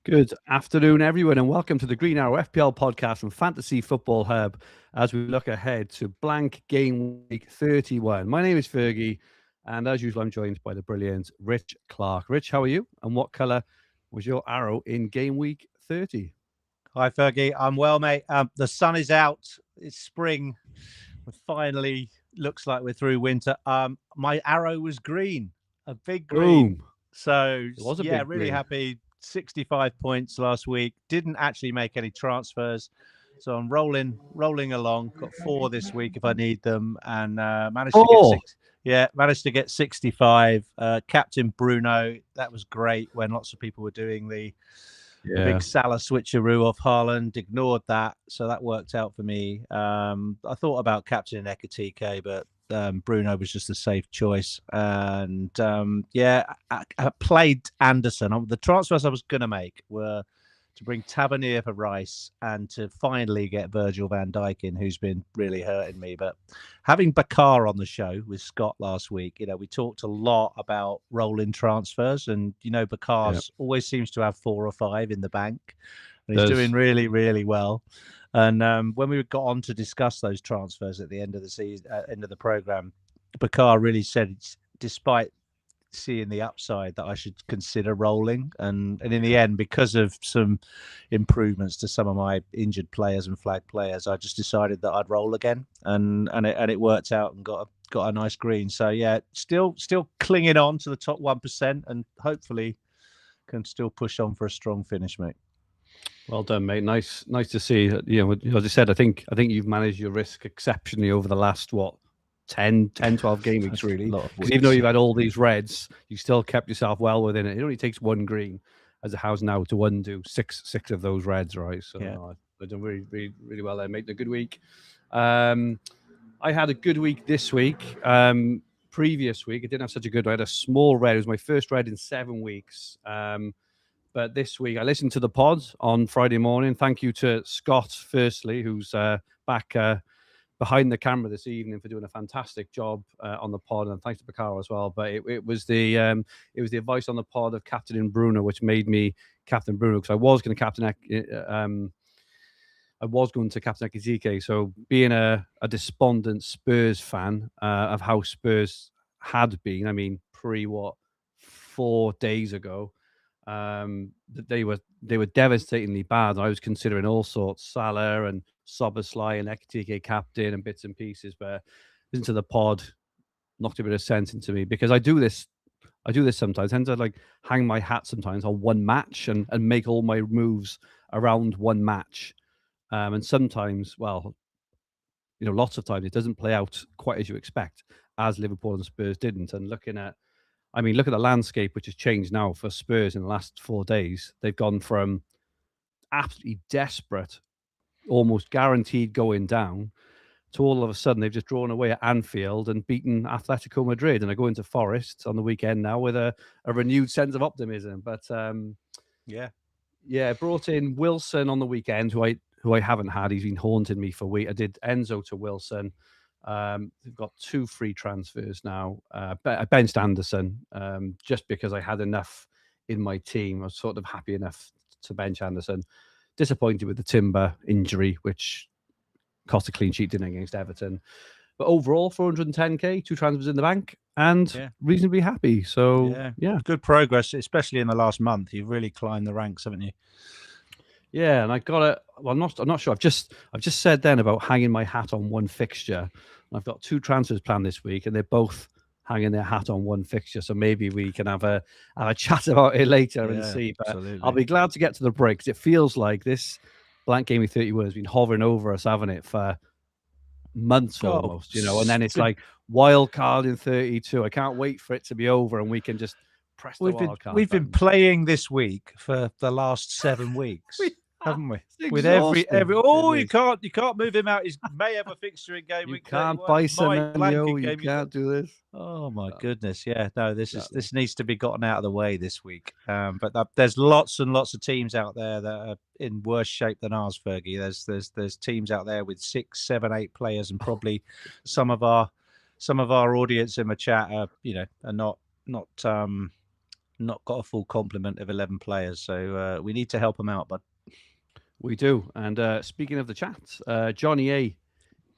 Good afternoon, everyone, and welcome to the Green Arrow FPL podcast from Fantasy Football Hub as we look ahead to blank game week 31. My name is Fergi, and as usual, I'm joined by the brilliant Rich Clarke. Rich, how are you? And what colour was your arrow in game week 30? Hi, Fergie. I'm well, mate. The sun is out. It's spring. Finally, looks like we're through winter. My arrow was green, a big green. Boom. So, It was a yeah, big really green. happy. 65 points last week. Didn't actually make any transfers. So I'm rolling along. Got 4 this week if I need them, and managed to get 6. Yeah, managed to get 65. Captain Bruno, that was great when lots of people were doing the big Salah switcheroo off Haaland. Ignored that, so that worked out for me. I thought about captaining Ekatike, but Bruno was just a safe choice. And I played Anderson. The transfers I was going to make were to bring Tavernier for Rice and to finally get Virgil van Dijk in, who's been really hurting me. But having Bakar on the show with Scott last week, we talked a lot about rolling transfers, and Bakar's always seems to have 4 or 5 in the bank, and he's doing really, really well. And when we got on to discuss those transfers at the end of the season, end of the program, Bakar really said, despite seeing the upside, that I should consider rolling, and in the end, because of some improvements to some of my injured players and flag players, I just decided that I'd roll again, and it worked out and got a nice green. So yeah, still clinging on to the top 1%, and hopefully can still push on for a strong finish, mate. Well done, mate. Nice to see. As I said, I think you've managed your risk exceptionally over the last 10, 12 game weeks, really. Because even though you've had all these reds, you still kept yourself well within it. It only takes 1 green, as it has now, to undo six of those reds, right? So yeah. I've done really, really, really well there, mate. A good week. I had a good week this week. Previous week, I didn't have such a good one. I had a small red. It was my first red in 7 weeks. But this week, I listened to the pod on Friday morning. Thank you to Scott, firstly, who's back behind the camera this evening, for doing a fantastic job on the pod, and thanks to Bakar as well. But it was the advice on the pod of captaining Bruno, which made me captain Bruno, because I was going to captain Ekatike. So being a despondent Spurs fan of how Spurs had been, I mean, 4 days ago, they were devastatingly bad. I was considering all sorts, Salah and Soboslai and Ekatike captain and bits and pieces, but listen to the pod, knocked a bit of sense into me, because I do this sometimes. I tend to hang my hat sometimes on one match and make all my moves around one match. And sometimes, lots of times it doesn't play out quite as you expect, as Liverpool and Spurs didn't. And look at the landscape, which has changed now for Spurs in the last 4 days. They've gone from absolutely desperate, almost guaranteed going down, to all of a sudden they've just drawn away at Anfield and beaten Atletico Madrid, and are going to Forest on the weekend now with a renewed sense of optimism. But brought in Wilson on the weekend, who I haven't had. He's been haunting me for weeks. I did Enzo to Wilson. They've got 2 free transfers now. I benched Anderson just because I had enough in my team. I was sort of happy enough to bench Anderson. Disappointed with the Timber injury, which cost a clean sheet, didn't against Everton. But overall, 410k, 2 transfers in the bank, and reasonably happy. So yeah, good progress, especially in the last month. You've really climbed the ranks, haven't you? Yeah, and I got it. Well, I'm not sure. I've just said then about hanging my hat on one fixture. I've got 2 transfers planned this week, and they're both hanging their hat on one fixture. So maybe we can have a chat about it later and see. But absolutely. I'll be glad to get to the break, because it feels like this blank game week 31 has been hovering over us, haven't it, for months almost, and then it's like wildcard in 32. I can't wait for it to be over and we can just press the wildcard. We've been playing this week for the last 7 weeks. Haven't we? With every you can't move him out. He may have a fixture in game week. You can't buy Semenyo. You can't do this. Oh my goodness! Yeah, no, this needs to be gotten out of the way this week. But there's lots and lots of teams out there that are in worse shape than ours, Fergie. There's teams out there with 6, 7, 8 players, and probably some of our audience in the chat are not not got a full complement of 11 players. So we need to help them out, bud. We do. And speaking of the chat, Johnny A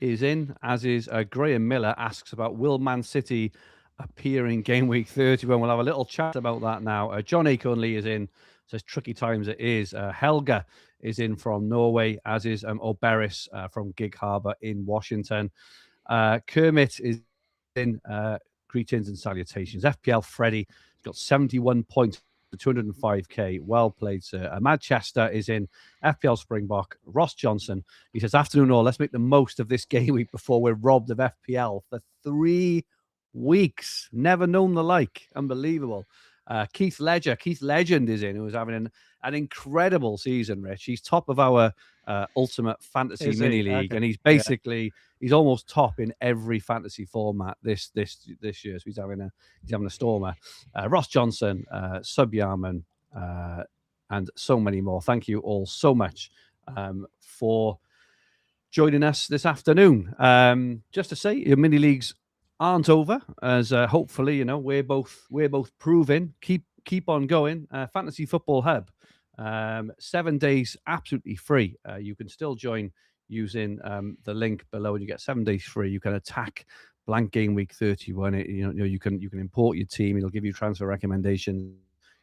is in, as is Graham Miller, asks about will Man City appear in game week 31. We'll have a little chat about that now. John A. Conley is in, says tricky times it is. Helga is in from Norway, as is Oberis from Gig Harbor in Washington. Kermit is in, greetings and salutations. FPL Freddy has got 71 points. 205k. Well played, sir. Manchester is in. FPL Springbok. Ross Johnson. He says, afternoon all. Let's make the most of this game week before we're robbed of FPL for 3 weeks. Never known the like. Unbelievable. Keith Legend is in, who is having an incredible season, Rich. He's top of our Ultimate Fantasy Mini League, and he's basically he's almost top in every fantasy format this year. So he's having a stormer. Ross Johnson, Subyaman, and so many more. Thank you all so much for joining us this afternoon. Just to say, your mini leagues aren't over, as hopefully we're both proving. Keep on going. Fantasy Football Hub, 7 days absolutely free. You can still join using the link below, and you get 7 days free. You can attack blank game week 31. You can import your team. It'll give you transfer recommendations.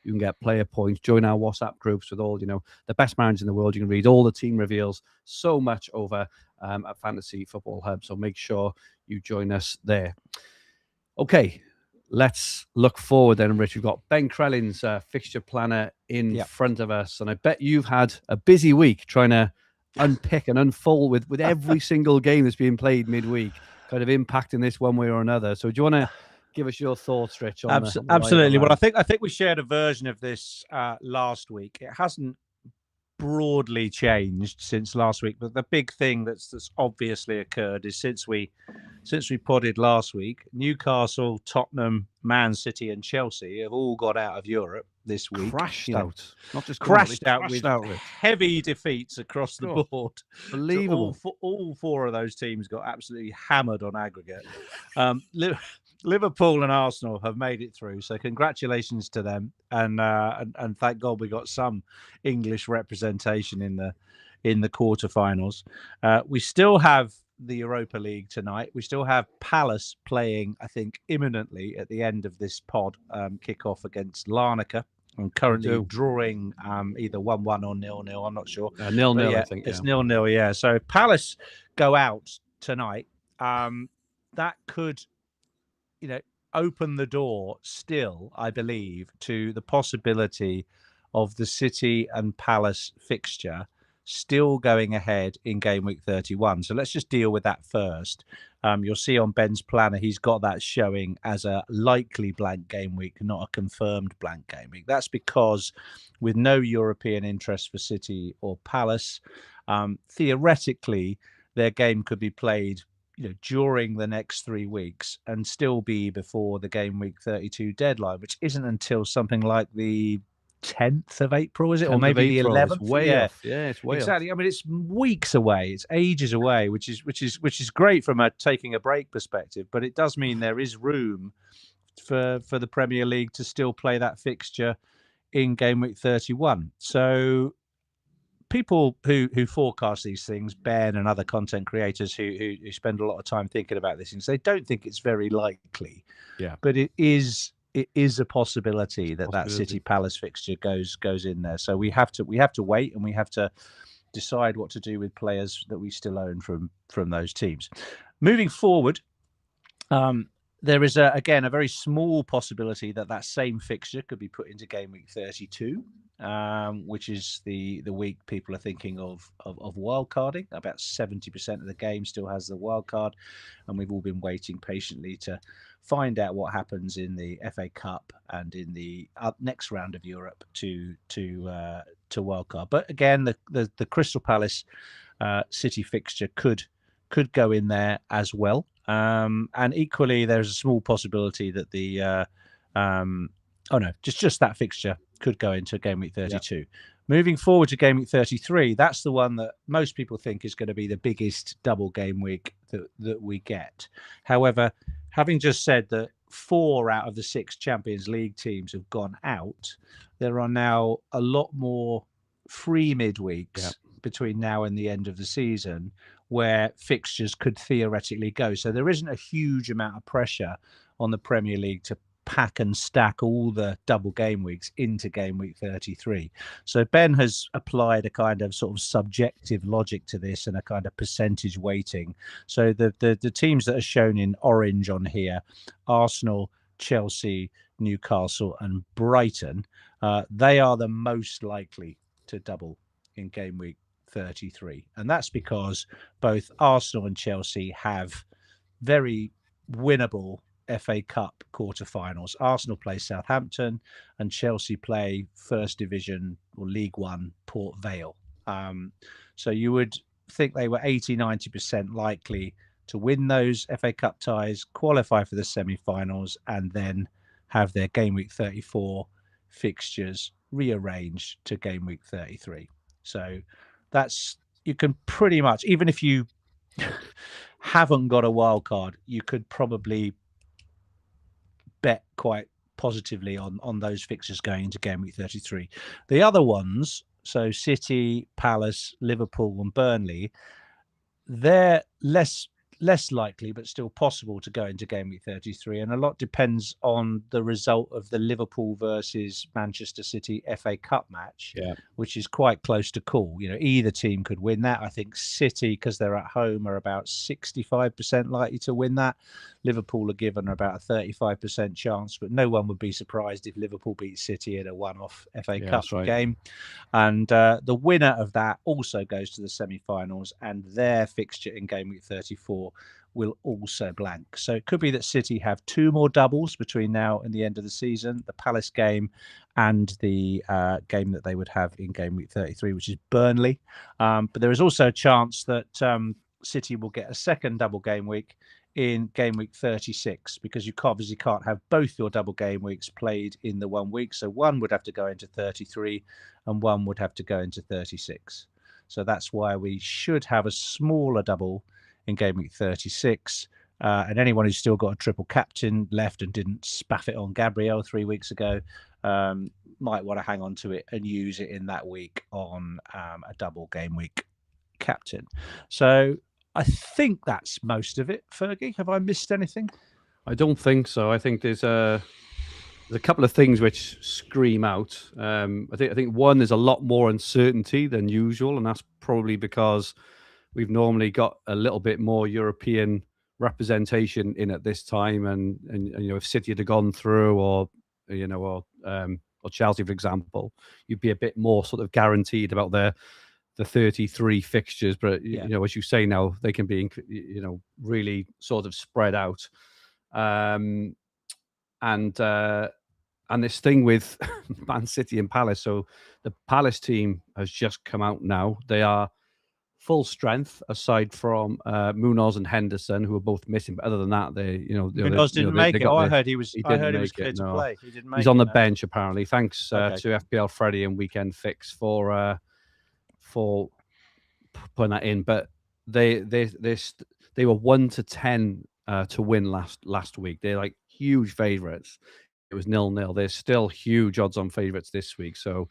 You can get player points. Join our WhatsApp groups with all the best managers in the world. You can read all the team reveals. So much over at Fantasy Football Hub. So make sure you join us there. Okay, let's look forward then, Rich. We've got Ben Krellin's fixture planner in front of us, and I bet you've had a busy week trying to unpick and unfold with every single game that's being played midweek, kind of impacting this one way or another. So do you want to give us your thoughts, Rich? On Absolutely. Well, I think we shared a version of this last week. It hasn't broadly changed since last week, but the big thing that's obviously occurred is since we podded last week, Newcastle, Tottenham, Man City, and Chelsea have all got out of Europe this week. Crashed out with heavy defeats across the board. Unbelievable. So all four of those teams got absolutely hammered on aggregate. Liverpool and Arsenal have made it through, so congratulations to them, and thank God we got some English representation in the quarterfinals. We still have the Europa League tonight. We still have Palace playing, I think, imminently at the end of this pod, kick-off against Larnaca. I'm currently drawing either 1-1 or 0-0. I'm not sure. 0-0, I think. It's 0-0, yeah. So if Palace go out tonight, that could open the door still, I believe, to the possibility of the City and Palace fixture still going ahead in game week 31. So let's just deal with that first. You'll see on Ben's planner, he's got that showing as a likely blank game week, not a confirmed blank game week. That's because with no European interest for City or Palace, theoretically, their game could be played during the next 3 weeks and still be before the game week 32 deadline, which isn't until something like the 10th of April, is it? Or maybe the 11th? It's way off. Yeah, it's way off. I mean, it's weeks away. It's ages away, which is great from a taking a break perspective, but it does mean there is room for the Premier League to still play that fixture in game week 31. So people who forecast these things, Ben and other content creators who spend a lot of time thinking about this, and they don't think it's very likely. Yeah. But it is a possibility that City Palace fixture goes in there. So we have to wait, and we have to decide what to do with players that we still own from those teams. Moving forward, there is again a very small possibility that same fixture could be put into game week 32. Which is the week people are thinking of wildcarding. About 70% of the game still has the wildcard, and we've all been waiting patiently to find out what happens in the FA Cup and in the next round of Europe to wildcard. But again, the Crystal Palace City fixture could go in there as well, and equally there's a small possibility that the just that fixture could go into game week 32. Yeah. Moving forward to game week 33, that's the one that most people think is going to be the biggest double game week that we get. However, having just said that 4 out of the 6 Champions League teams have gone out, there are now a lot more free midweeks between now and the end of the season where fixtures could theoretically go. So there isn't a huge amount of pressure on the Premier League to pack and stack all the double game weeks into game week 33. So Ben has applied a kind of sort of subjective logic to this and a kind of percentage weighting. So the teams that are shown in orange on here, Arsenal, Chelsea, Newcastle and Brighton, they are the most likely to double in game week 33. And that's because both Arsenal and Chelsea have very winnable FA Cup quarterfinals. Arsenal play Southampton and Chelsea play First Division or League One Port Vale. So you would think they were 80-90% likely to win those FA Cup ties, qualify for the semi-finals, and then have their game week 34 fixtures rearranged to game week 33. So that's, you can pretty much, even if you haven't got a wild card, you could probably bet quite positively on those fixtures going into game week 33. The other ones, so City, Palace, Liverpool and Burnley, they're less likely but still possible to go into game week 33, and a lot depends on the result of the Liverpool versus Manchester City FA Cup match, which is quite close to call. You know, either team could win that. I think City, because they're at home, are about 65% likely to win that. Liverpool are given about a 35% chance, but no one would be surprised if Liverpool beat City in a one-off FA Cup game. And the winner of that also goes to the semi-finals, and their fixture in game week 34 will also blank. So it could be that City have 2 more doubles between now and the end of the season, the Palace game and the game that they would have in game week 33, which is Burnley. But there is also a chance that City will get a second double game week in game week 36, because you obviously can't have both your double game weeks played in the 1 week. So one would have to go into 33 and one would have to go into 36. So that's why we should have a smaller double in game week 36. And anyone who's still got a triple captain left and didn't spaff it on Gabriel 3 weeks ago might want to hang on to it and use it in that week on a double game week captain. So I think that's most of it. Fergie, have I missed anything? I don't think so. I think there's a couple of things which scream out. I think one, there's a lot more uncertainty than usual, and that's probably because we've normally got a little bit more European representation in at this time, and you know, if City had gone through, or you know, or Chelsea, for example, you'd be a bit more sort of guaranteed about the 33 fixtures. But you know, as you say now, they can be, you know, really sort of spread out. And this thing with Man City and Palace. So the Palace team has just come out now. They are full strength, aside from Munoz and Henderson, who are both missing. But other than that, Munoz didn't make it. I heard he was clear to play. He didn't make it. He's on the bench apparently. Thanks to FPL Freddie and Weekend Fix for putting that in. But they were 1-10 to win last week. They're like huge favourites. It was 0-0. There's still huge odds on favourites this week. So,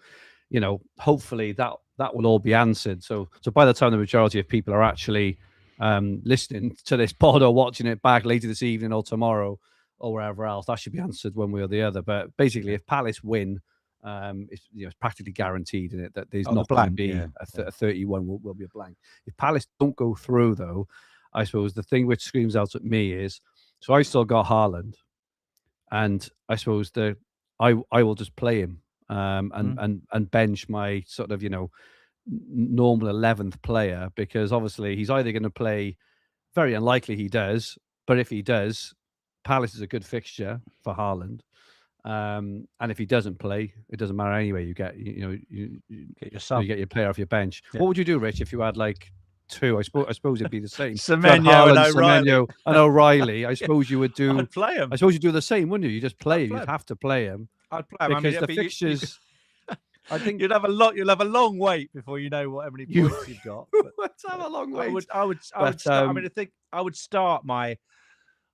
you know, hopefully that will all be answered. So by the time the majority of people are actually listening to this pod or watching it back later this evening or tomorrow or wherever else, that should be answered one way or the other. But basically, if Palace win, it's practically guaranteed in it that there's not going to be a 31 will be a blank. If Palace don't go through, though, I suppose the thing which screams out at me is, so I still got Haaland, and I suppose I will just play him and bench my sort of, you know, normal 11th player, because obviously he's either going to play, very unlikely he does, but if he does, Palace is a good fixture for Haaland. And if he doesn't play, it doesn't matter anyway. You get, you get your player off your bench. Yeah. What would you do, Rich, if you had like 2? I suppose it'd be the same. Semenyo and O'Reilly. I suppose you would do. I'd play him. I suppose you'd do the same, wouldn't you? You just play him. You'd have to play him. I'd play him because the fixtures. I think you'll have a long wait before you know how many points you've got. Let's have a long wait. I would start my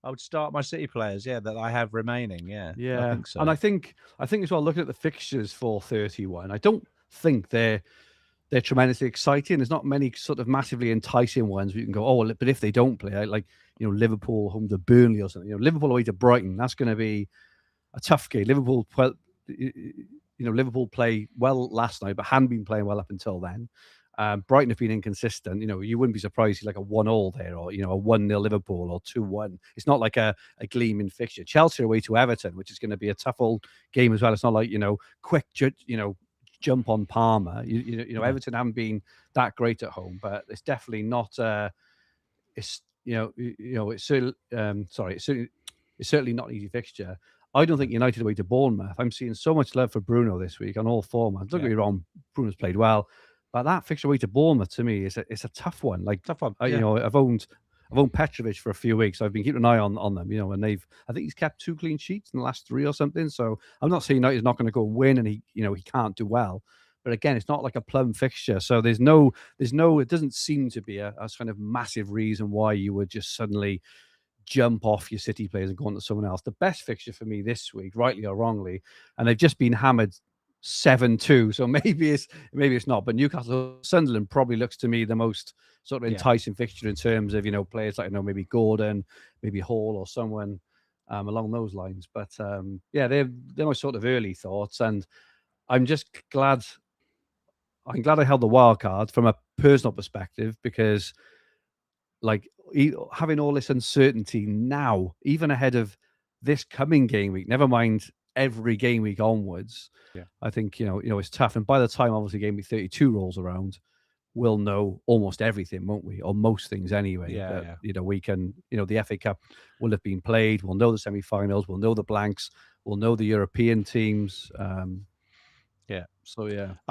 I would start my City players, that I have remaining. Yeah, I think so. And I think as well, looking at the fixtures for 31, I don't think they're tremendously exciting. There's not many sort of massively enticing ones where you can go, oh, but if they don't play, like Liverpool home to Burnley or something, Liverpool away to Brighton, that's going to be a tough game. Liverpool play well last night, but hadn't been playing well up until then. Brighton have been inconsistent. You wouldn't be surprised like a 1-1 there, or a 1-0 Liverpool or 2-1. It's not like a gleaming fixture. Chelsea away to Everton, which is going to be a tough old game as well. It's not like quick jump on Palmer. Everton haven't been that great at home, but it's definitely not. It's certainly not an easy fixture. I don't think United away to Bournemouth. I'm seeing so much love for Bruno this week on all formats. Don't get me wrong, Bruno's played well, but that fixture away to Bournemouth to me is a tough one. Like tough one. I've owned Petrovic for a few weeks. So I've been keeping an eye on them. And I think he's kept 2 clean sheets in the last 3 or something. So I'm not saying United's not going to go win and he can't do well. But again, it's not like a plum fixture. So it doesn't seem to be a kind of massive reason why you would just suddenly jump off your City players and go on to someone else. The best fixture for me this week, rightly or wrongly, and they've just been hammered 7-2. So maybe it's not. But Newcastle Sunderland probably looks to me the most sort of enticing fixture in terms of players like maybe Gordon, maybe Hall or someone along those lines. But they're my sort of early thoughts, and I'm just glad. I'm glad I held the wild card from a personal perspective because, like, having all this uncertainty now, even ahead of this coming game week, never mind every game week onwards, I think it's tough. And by the time obviously game week 32 rolls around, we'll know almost everything, won't we? Or most things anyway. We can. The FA Cup will have been played. We'll know the semi-finals. We'll know the blanks. We'll know the European teams. I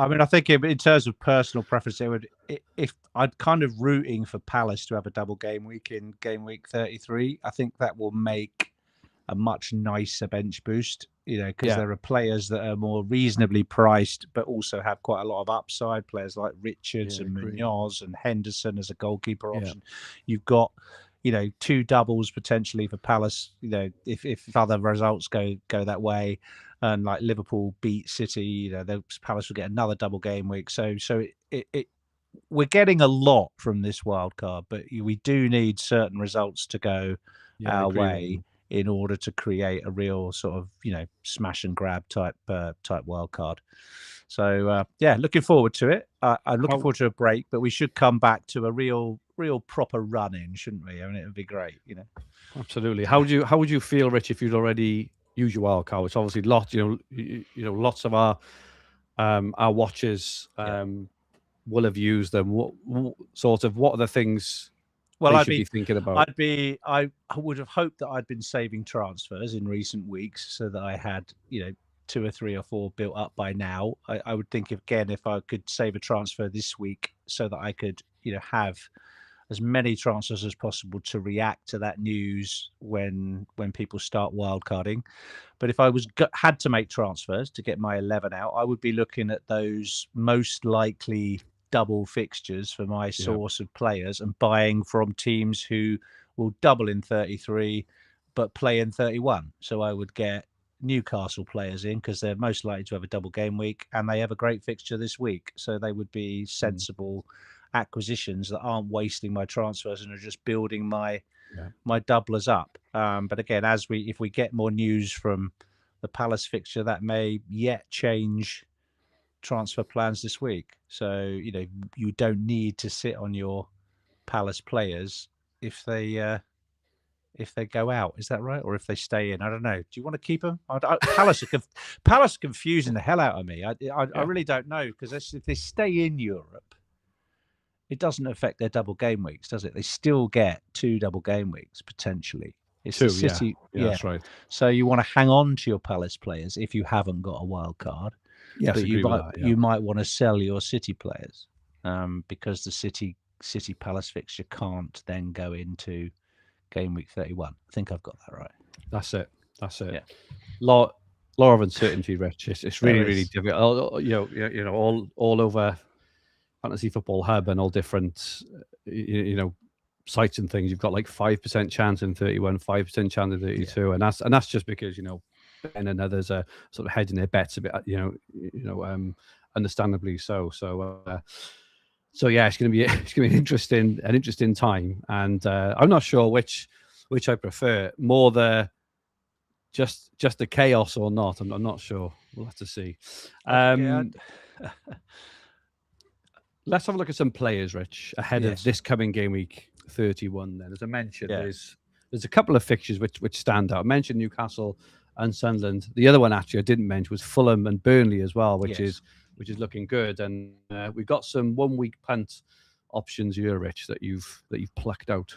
mean, I think in terms of personal preference, if I'd kind of rooting for Palace to have a double game week in game week 33, I think that will make a much nicer bench boost, because there are players that are more reasonably priced, but also have quite a lot of upside. Players like Richards and Munoz and Henderson as a goalkeeper option. You've got, 2 doubles potentially for Palace, if other results go that way. And like Liverpool beat City, Palace will get another double game week. So we're getting a lot from this wild card, but we do need certain results to go our way in order to create a real sort of smash and grab type wild card. So looking forward to it. I'm looking forward to a break, but we should come back to a real proper run in, shouldn't we? I mean, it would be great, Absolutely. How would you feel, Rich, if you'd already use your wild card? Which obviously lots of our watchers will have used them. What are the things they should be thinking about? I would have hoped that I'd been saving transfers in recent weeks so that I had 2 or 3 or 4 built up by now. I would think if I could save a transfer this week so that I could have as many transfers as possible to react to that news when people start wildcarding. But if I had to make transfers to get my 11 out, I would be looking at those most likely double fixtures for my source of players and buying from teams who will double in 33 but play in 31. So I would get Newcastle players in because they're most likely to have a double game week and they have a great fixture this week. So they would be sensible acquisitions that aren't wasting my transfers and are just building my doublers up. But again, if we get more news from the Palace fixture, that may yet change transfer plans this week. So you don't need to sit on your Palace players if they go out. Is that right? Or if they stay in? I don't know. Do you want to keep them? Palace confusing the hell out of me. I really don't know, because if they stay in Europe, it doesn't affect their double game weeks, does it? They still get 2 double game weeks potentially. It's 2, City. Yeah, that's right. So you want to hang on to your Palace players if you haven't got a wild card. Yes, but you might want to sell your City players because the City Palace fixture can't then go into game week 31. I think I've got that right. That's it. Yeah. Lot of uncertainty, Rich. It's really difficult. All over Fantasy Football Hub and all different sites and things, you've got like 5% chance in 31, 5% chance in 32, and that's just because Ben and others are sort of hedging their bets a bit, understandably so. So yeah, it's going to be an interesting time, and I'm not sure which I prefer more, just the chaos or not. I'm not sure. We'll have to see. Let's have a look at some players, Rich, ahead of this coming game week 31. Then, as I mentioned, there's a couple of fixtures which stand out. I mentioned Newcastle and Sunderland. The other one actually I didn't mention was Fulham and Burnley as well, which is looking good. And we've got some 1 week punt options here, Rich, that you've plucked out.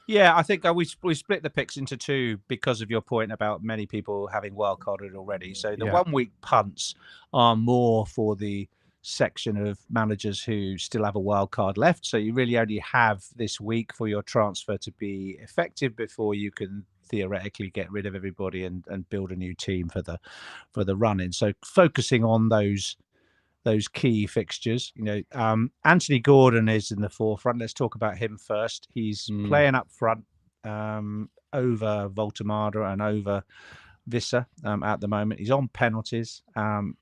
Yeah, I think we split the picks into two because of your point about many people having wildcarded already. So the 1 week punts are more for the section of managers who still have a wild card left. So you really only have this week for your transfer to be effective before you can theoretically get rid of everybody and build a new team for the run-in. So focusing on those key fixtures, Anthony Gordon is in the forefront. Let's talk about him first. He's playing up front over Voltemada and over Visser at the moment. He's on penalties.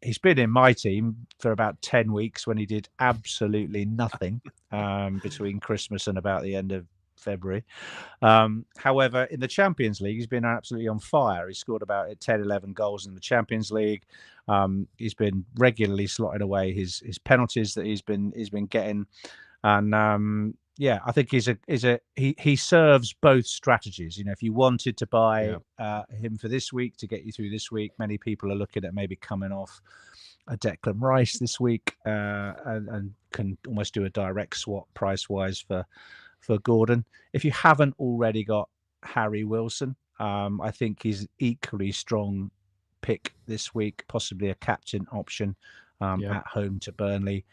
He's been in my team for about 10 weeks when he did absolutely nothing between Christmas and about the end of February. However, in the Champions League, he's been absolutely on fire. He scored about 10, 11 goals in the Champions League. He's been regularly slotting away his penalties that he's been getting. And I think he serves both strategies. If you wanted to buy him for this week to get you through this week, many people are looking at maybe coming off a Declan Rice this week and can almost do a direct swap price wise for Gordon. If you haven't already got Harry Wilson, I think he's equally strong pick this week, possibly a captain option at home to Burnley.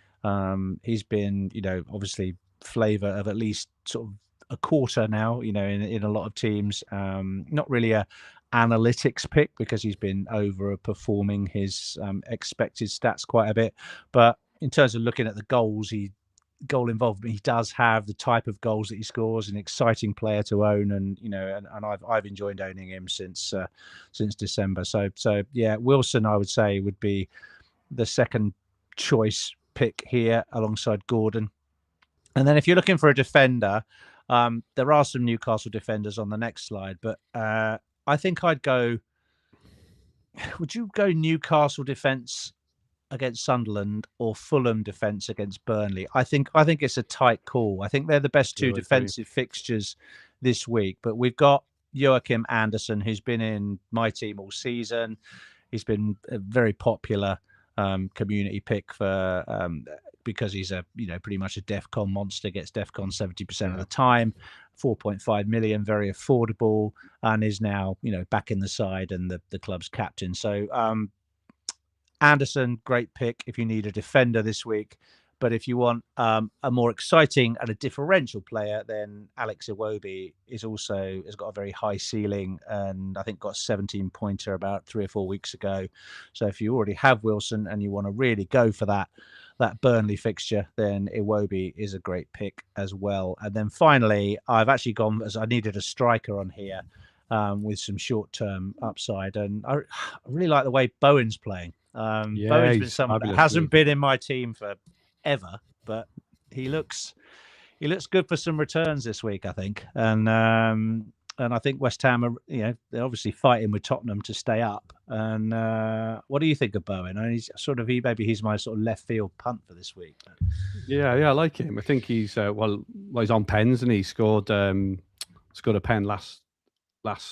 He's been, obviously flavour of at least sort of a quarter now, in a lot of teams. Not really a analytics pick because he's been overperforming his expected stats quite a bit. But in terms of looking at the goal involvement, he does have the type of goals that he scores, an exciting player to own, and I've enjoyed owning him since December. So yeah, Wilson I would say would be the second choice pick here alongside Gordon. And then if you're looking for a defender, there are some Newcastle defenders on the next slide, but I think I'd go. Would you go Newcastle defence against Sunderland or Fulham defence against Burnley? I think it's a tight call. I think they're the best two defensive fixtures this week. But we've got Joachim Andersen, who's been in my team all season. He's been a very popular community pick for because he's pretty much a DEFCON monster, gets DEFCON 70% of the time. 4.5 million, very affordable, and is now back in the side and the club's captain. So Anderson, great pick if you need a defender this week. But if you want a more exciting and a differential player, then Alex Iwobi has got a very high ceiling, and I think got a 17-pointer about 3 or 4 weeks ago. So if you already have Wilson and you want to really go for that Burnley fixture, then Iwobi is a great pick as well. And then finally, I've actually gone as I needed a striker on here with some short-term upside, and I really like the way Bowen's playing. Bowen's been someone that hasn't been in my team for ever, but he looks good for some returns this week, I think. And I think West Ham are, they're obviously fighting with Tottenham to stay up. And what do you think of Bowen? I mean, he's my sort of left field punt for this week. Yeah, I like him. I think he's he's on pens, and he scored a pen last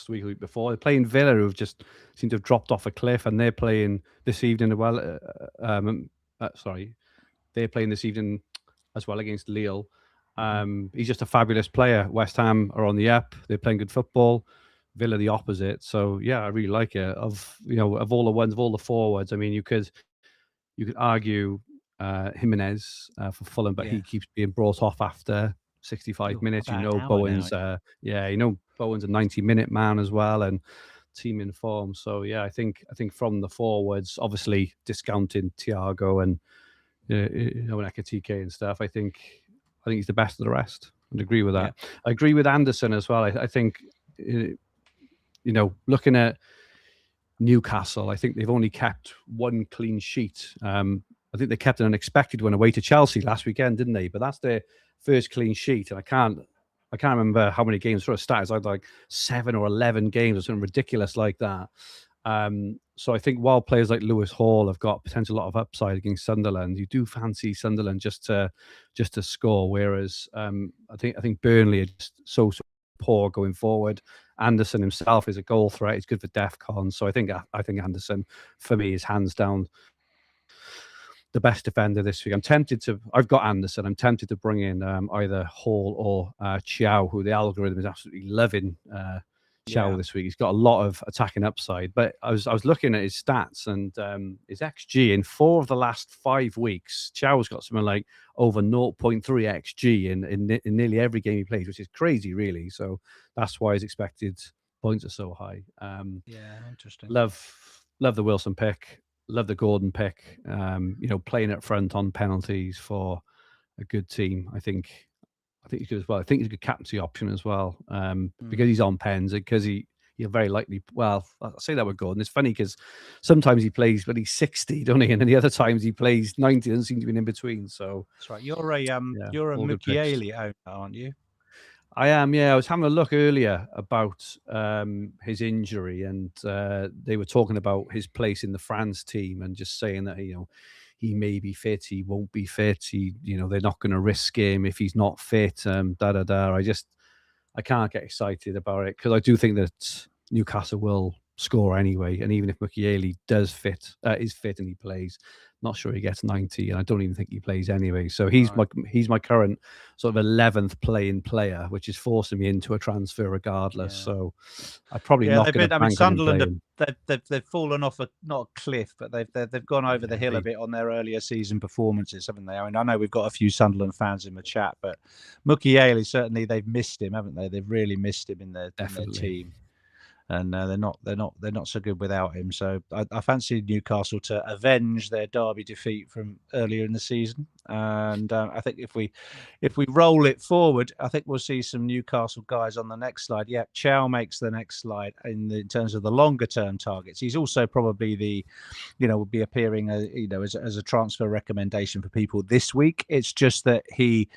week, the week before. They're playing Villa, who have just seem to have dropped off a cliff, and they're playing this evening as well. They're playing this evening as well against Lille. He's just a fabulous player. West Ham are on the up. They're playing good football. Villa the opposite. So yeah, I really like it. Of all the forwards, I mean, you could argue Jimenez for Fulham, but he keeps being brought off after 65 minutes. Bowen's Bowen's a 90-minute man as well, and team in form. So yeah, I think from the forwards, obviously discounting Thiago and Ekatike and stuff, I think he's the best of the rest. I'd agree with that. Yeah. I agree with Anderson as well. I think, looking at Newcastle, I think they've only kept one clean sheet. I think they kept an unexpected one away to Chelsea last weekend, didn't they? But that's their first clean sheet, and I can't remember how many games. Sort of stats like 7 or 11 games or something ridiculous like that. So I think while players like Lewis Hall have got potential lot of upside against Sunderland, you do fancy Sunderland just to score. Whereas I think Burnley are just so poor going forward. Anderson himself is a goal threat. He's good for DEFCON. So I think Anderson for me is hands down the best defender this week. I've got Anderson. I'm tempted to bring in either Hall or Chiao, who the algorithm is absolutely loving. Chiao this week. He's got a lot of attacking upside. But I was looking at his stats, and his XG in 4 of the last 5 weeks, Chiao's got something like over 0.3 XG in nearly every game he plays, which is crazy, really. So that's why his expected points are so high. Interesting. Love the Wilson pick. Love the Gordon pick. Playing up front on penalties for a good team. I think he's good as well. I think he's a good captaincy option as well, because he's on pens, because he'll very likely. Well, I'll say that with Gordon. It's funny because sometimes he plays, but he's 60, don't he? And then the other times he plays 90. Doesn't seem to be in between. So that's right. You're a Mukiele owner, aren't you? I am, yeah. I was having a look earlier about his injury, and they were talking about his place in the France team, and just saying that he may be fit, he won't be fit. They're not going to risk him if he's not fit. I can't get excited about it because I do think that Newcastle will score anyway, and even if Mukiele is fit and he plays, not sure he gets 90, and I don't even think he plays anyway. So he's my current sort of 11th playing player, which is forcing me into a transfer regardless. So I probably not going to. Sunderland, they've fallen off not a cliff, but they've gone over the hill a bit on their earlier season performances, haven't they? I mean, I know we've got a few Sunderland fans in the chat, but Mukiele, certainly they've missed him, haven't they? They've really missed him in their team. And they're not so good without him. So I fancy Newcastle to avenge their derby defeat from earlier in the season. And I think if we roll it forward, I think we'll see some Newcastle guys on the next slide. Yeah, Chow makes the next slide in terms of the longer term targets. He's also probably will be appearing as a transfer recommendation for people this week. It's just that he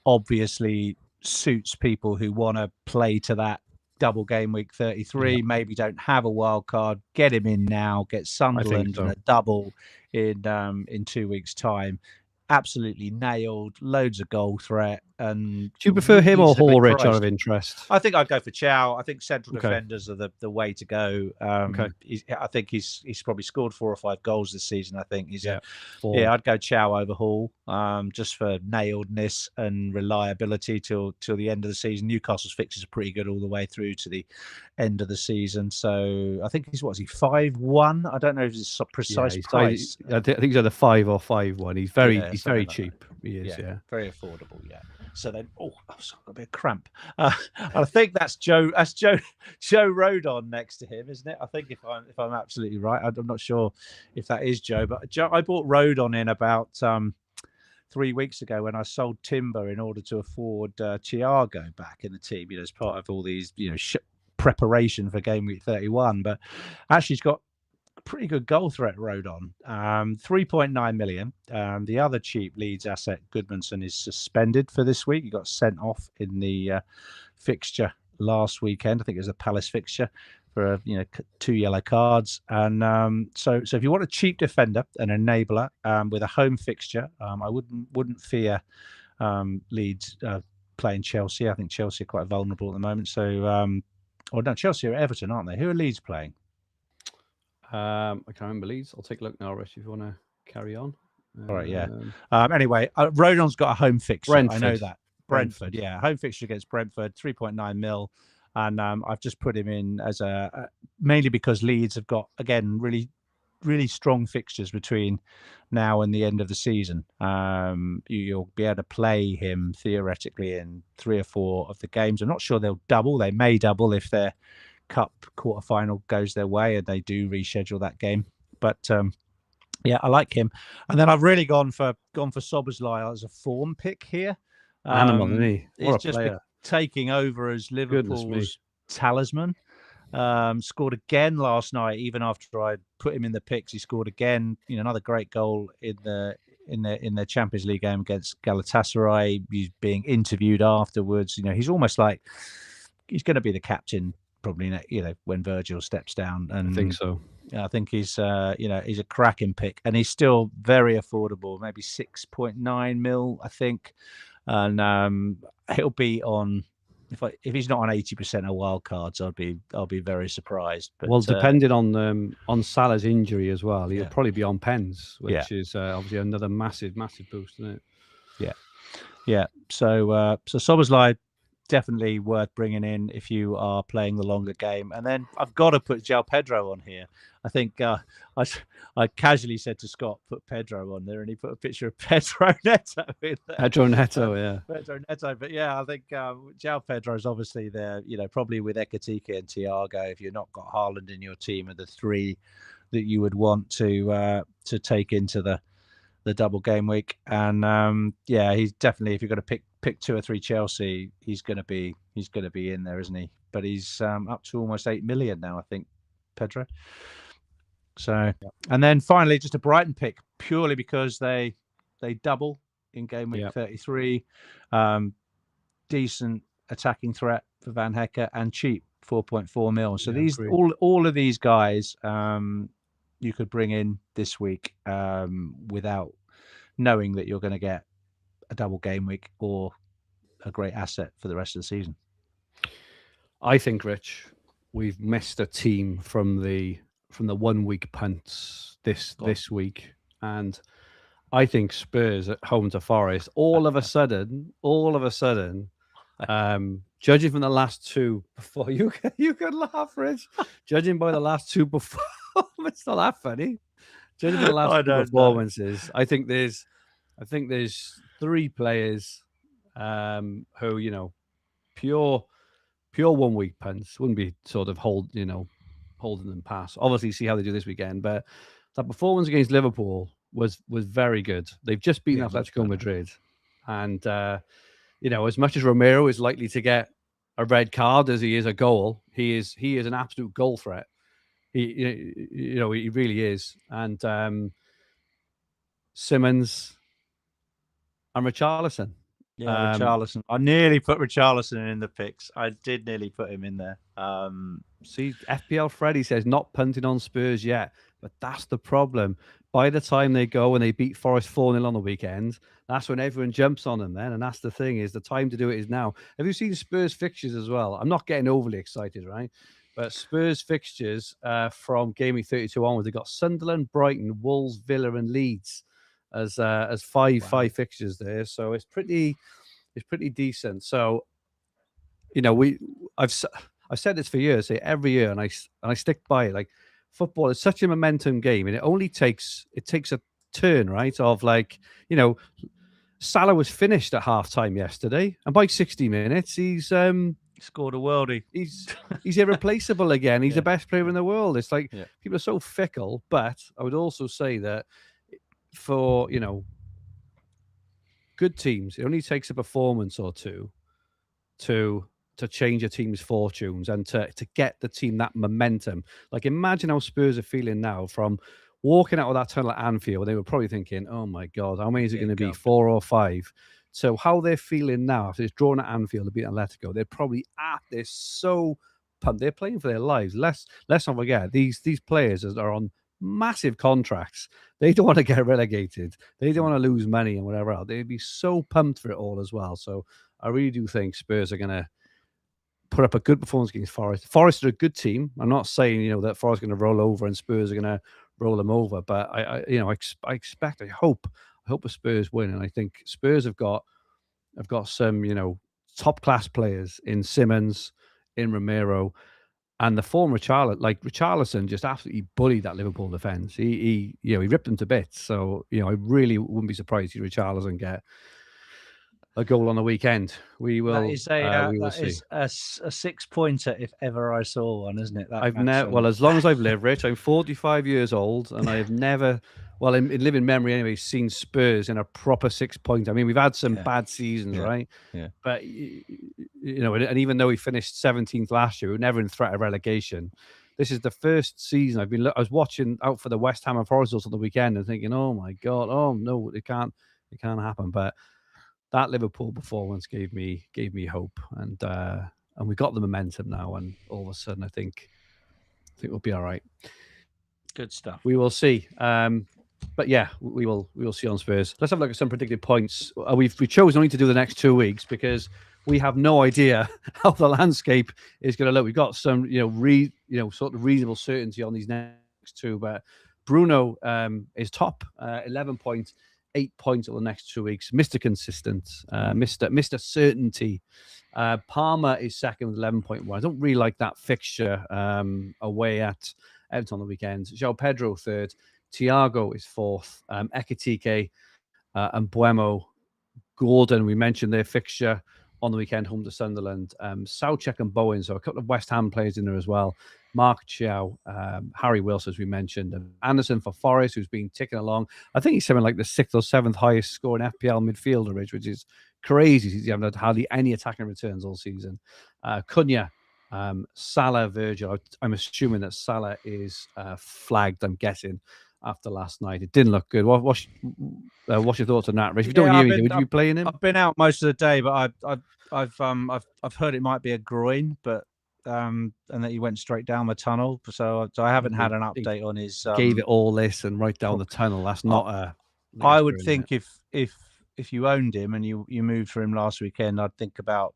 obviously suits people who want to play to that double game week 33, maybe don't have a wild card. Get him in now, get Sunderland and a double in 2 weeks' time. Absolutely nailed, loads of goal threat. And do you prefer him or Hall, Rich, out of interest? I think I'd go for Chow. I think central defenders are the way to go. I think he's probably scored 4 or 5 goals this season. I think I'd go Chow over Hall, just for nailedness and reliability till the end of the season. Newcastle's fixtures are pretty good all the way through to the end of the season. So I think he's 5-1. I don't know if it's a precise price. I think he's either 5 or 5-1. He's very cheap. He is, very affordable. Yeah. So then, I've got a bit of cramp. I think that's Joe. That's Joe Rodon next to him, isn't it? I think if I'm absolutely right, I'm not sure if that is Joe, but I bought Rodon in about 3 weeks ago when I sold Timber in order to afford Thiago back in the team. As part of all these preparation for game week 31, but actually he's got pretty good goal threat, Rodon. 3.9 million. The other cheap Leeds asset, Goodmanson, is suspended for this week. He got sent off in the fixture last weekend. I think it was a Palace fixture for 2 yellow cards. And so if you want a cheap defender, an enabler with a home fixture, I wouldn't fear Leeds playing Chelsea. I think Chelsea are quite vulnerable at the moment. So, Chelsea are Everton, aren't they? Who are Leeds playing? I can't remember Leeds. I'll take a look now, Rich, if you want to carry on. All right, yeah. Anyway, Rodon's got a home fixture. Brentford. I know that. Brentford, yeah. Home fixture against Brentford, 3.9 mil. And I've just put him in as mainly because Leeds have got, again, really, really strong fixtures between now and the end of the season. You'll be able to play him theoretically in 3 or 4 of the games. I'm not sure they'll double. They may double if they're Cup quarterfinal goes their way and they do reschedule that game. But I like him. And then I've really gone for Szoboszlai as a form pick here. Animal, isn't he? He's What a just player. taking over as Goodness me. Liverpool's talisman. Scored again last night, even after I put him in the picks. He scored again. Another great goal in the Champions League game against Galatasaray. He's being interviewed afterwards. He's almost like he's going to be the captain probably. When Virgil steps down, and I think so. I think he's he's a cracking pick, and he's still very affordable. Maybe 6.9 mil, I think, and he'll be on. If he's not on 80% of wild cards, I'll be very surprised. But, well, depending on Salah's injury as well, he'll probably be on pens, which is obviously another massive boost, isn't it? Yeah. So Szoboszlai, definitely worth bringing in if you are playing the longer game. And then I've got to put João Pedro on here. I think I casually said to Scott, put Pedro on there, and he put a picture of Pedro Neto in there. Pedro Neto, yeah. Pedro Neto. But yeah, I think João Pedro is obviously there, probably with Ekitike and Thiago. If you've not got Haaland in your team, are the three that you would want to take into the double game week. And he's definitely, if you're going to pick 2 or 3 Chelsea, he's going to be in there, isn't he? But he's up to almost 8 million now, I think, Pedro. So, and then finally, just a Brighton pick purely because they double in game week 33. Decent attacking threat for Van Hecke and cheap, 4.4 mil. So these all of these guys you could bring in this week without knowing that you're going to get a double game week or a great asset for the rest of the season. I think, Rich, we've missed a team from the 1 week punts this week, and I think Spurs at home to Forest. All of a sudden, judging from the last 2 before you could laugh, Rich. Judging by the last 2 before, it's not that funny. Judging by the last 2 performances, I think there's 3 players who pure 1 week punts wouldn't be sort of holding them past. Obviously, see how they do this weekend, but that performance against Liverpool was very good. They've just beaten Atletico Madrid, and as much as Romero is likely to get a red card as he is a goal, he is an absolute goal threat. He really is. And Simmons and Richarlison. Yeah, Richarlison. I nearly put Richarlison in the picks. I did nearly put him in there. See, FPL Freddy says not punting on Spurs yet, but that's the problem. By the time they go and they beat Forest 4-0 on the weekend, that's when everyone jumps on them then. And that's the thing, is the time to do it is now. Have you seen Spurs fixtures as well? I'm not getting overly excited, right? But Spurs fixtures from Game Week 32 onwards, they've got Sunderland, Brighton, Wolves, Villa, and Leeds as 5 fixtures there. So it's pretty decent. So I've said this for years, say every year, and I stick by it. Like, football is such a momentum game, and it takes a turn, right? Of Salah was finished at halftime yesterday, and by 60 minutes, he's scored a worldie. He's irreplaceable again. He's the best player in the world. It's like people are so fickle. But I would also say that for good teams, it only takes a performance or two to change a team's fortunes and to get the team that momentum. Like, imagine how Spurs are feeling now from walking out of that tunnel at Anfield. They were probably thinking, oh my God, how many is it going to be? 4 or 5? So how they're feeling now after it's drawn at Anfield to beat Atletico, they're probably they're so pumped. They're playing for their lives. Let's not forget, these players are on massive contracts. They don't want to get relegated. They don't want to lose money and whatever else. They'd be so pumped for it all as well. So I really do think Spurs are going to put up a good performance against Forest. Forest are a good team. I'm not saying that Forest are going to roll over and Spurs are going to roll them over, but I hope the Spurs win, and I think Spurs have got some top class players in Simmons, in Romero, and the former Richarlison just absolutely bullied that Liverpool defense. He ripped them to bits. So I really wouldn't be surprised to see Richarlison get a goal on the weekend. We will. That is a 6-pointer if ever I saw one, isn't it? I've never. Well, as long as I've lived, Rich, I'm 45 years old, and I have never well, in living memory anyway, seen Spurs in a proper 6 point. I mean, we've had some bad seasons, right? Yeah. But and even though we finished 17th last year, we were never in threat of relegation. This is the first season I was watching out for the West Ham and Forest on the weekend and thinking, oh my God, oh no, it can't happen. But that Liverpool performance gave me hope, and we got the momentum now, and all of a sudden I think we'll be all right. Good stuff. We will see. But yeah, we will see on Spurs. Let's have a look at some predicted points. We've chosen only to do the next 2 weeks because we have no idea how the landscape is going to look. We've got some, sort of reasonable certainty on these next two. But Bruno is top, 11 points, 8 points over the next 2 weeks. Mr. Consistent, Mr. Certainty. Palmer is second with 11.1. I don't really like that fixture away at Everton on the weekend. João Pedro third. Thiago is fourth. Ekitike and Buemo. Gordon, we mentioned their fixture on the weekend, home to Sunderland. Soucek and Bowen, so a couple of West Ham players in there as well. Mark Chiao, Harry Wilson, as we mentioned, and Anderson for Forest, who's been ticking along. I think he's something like the 6th or 7th highest scoring FPL midfielder, Rich, which is crazy. He's haven't had hardly any attacking returns all season. Cunha, Salah, Virgil. I'm assuming that Salah is flagged, I'm guessing, after last night. It didn't look good. What's your thoughts on that, Rich? If you don't hear me, would you be playing him? I've been out most of the day, but I've heard it might be a groin, but and that he went straight down the tunnel. So I haven't had an update on his. Gave it all this and right down the tunnel. That's not a. I would think if you owned him and you moved for him last weekend, I'd think about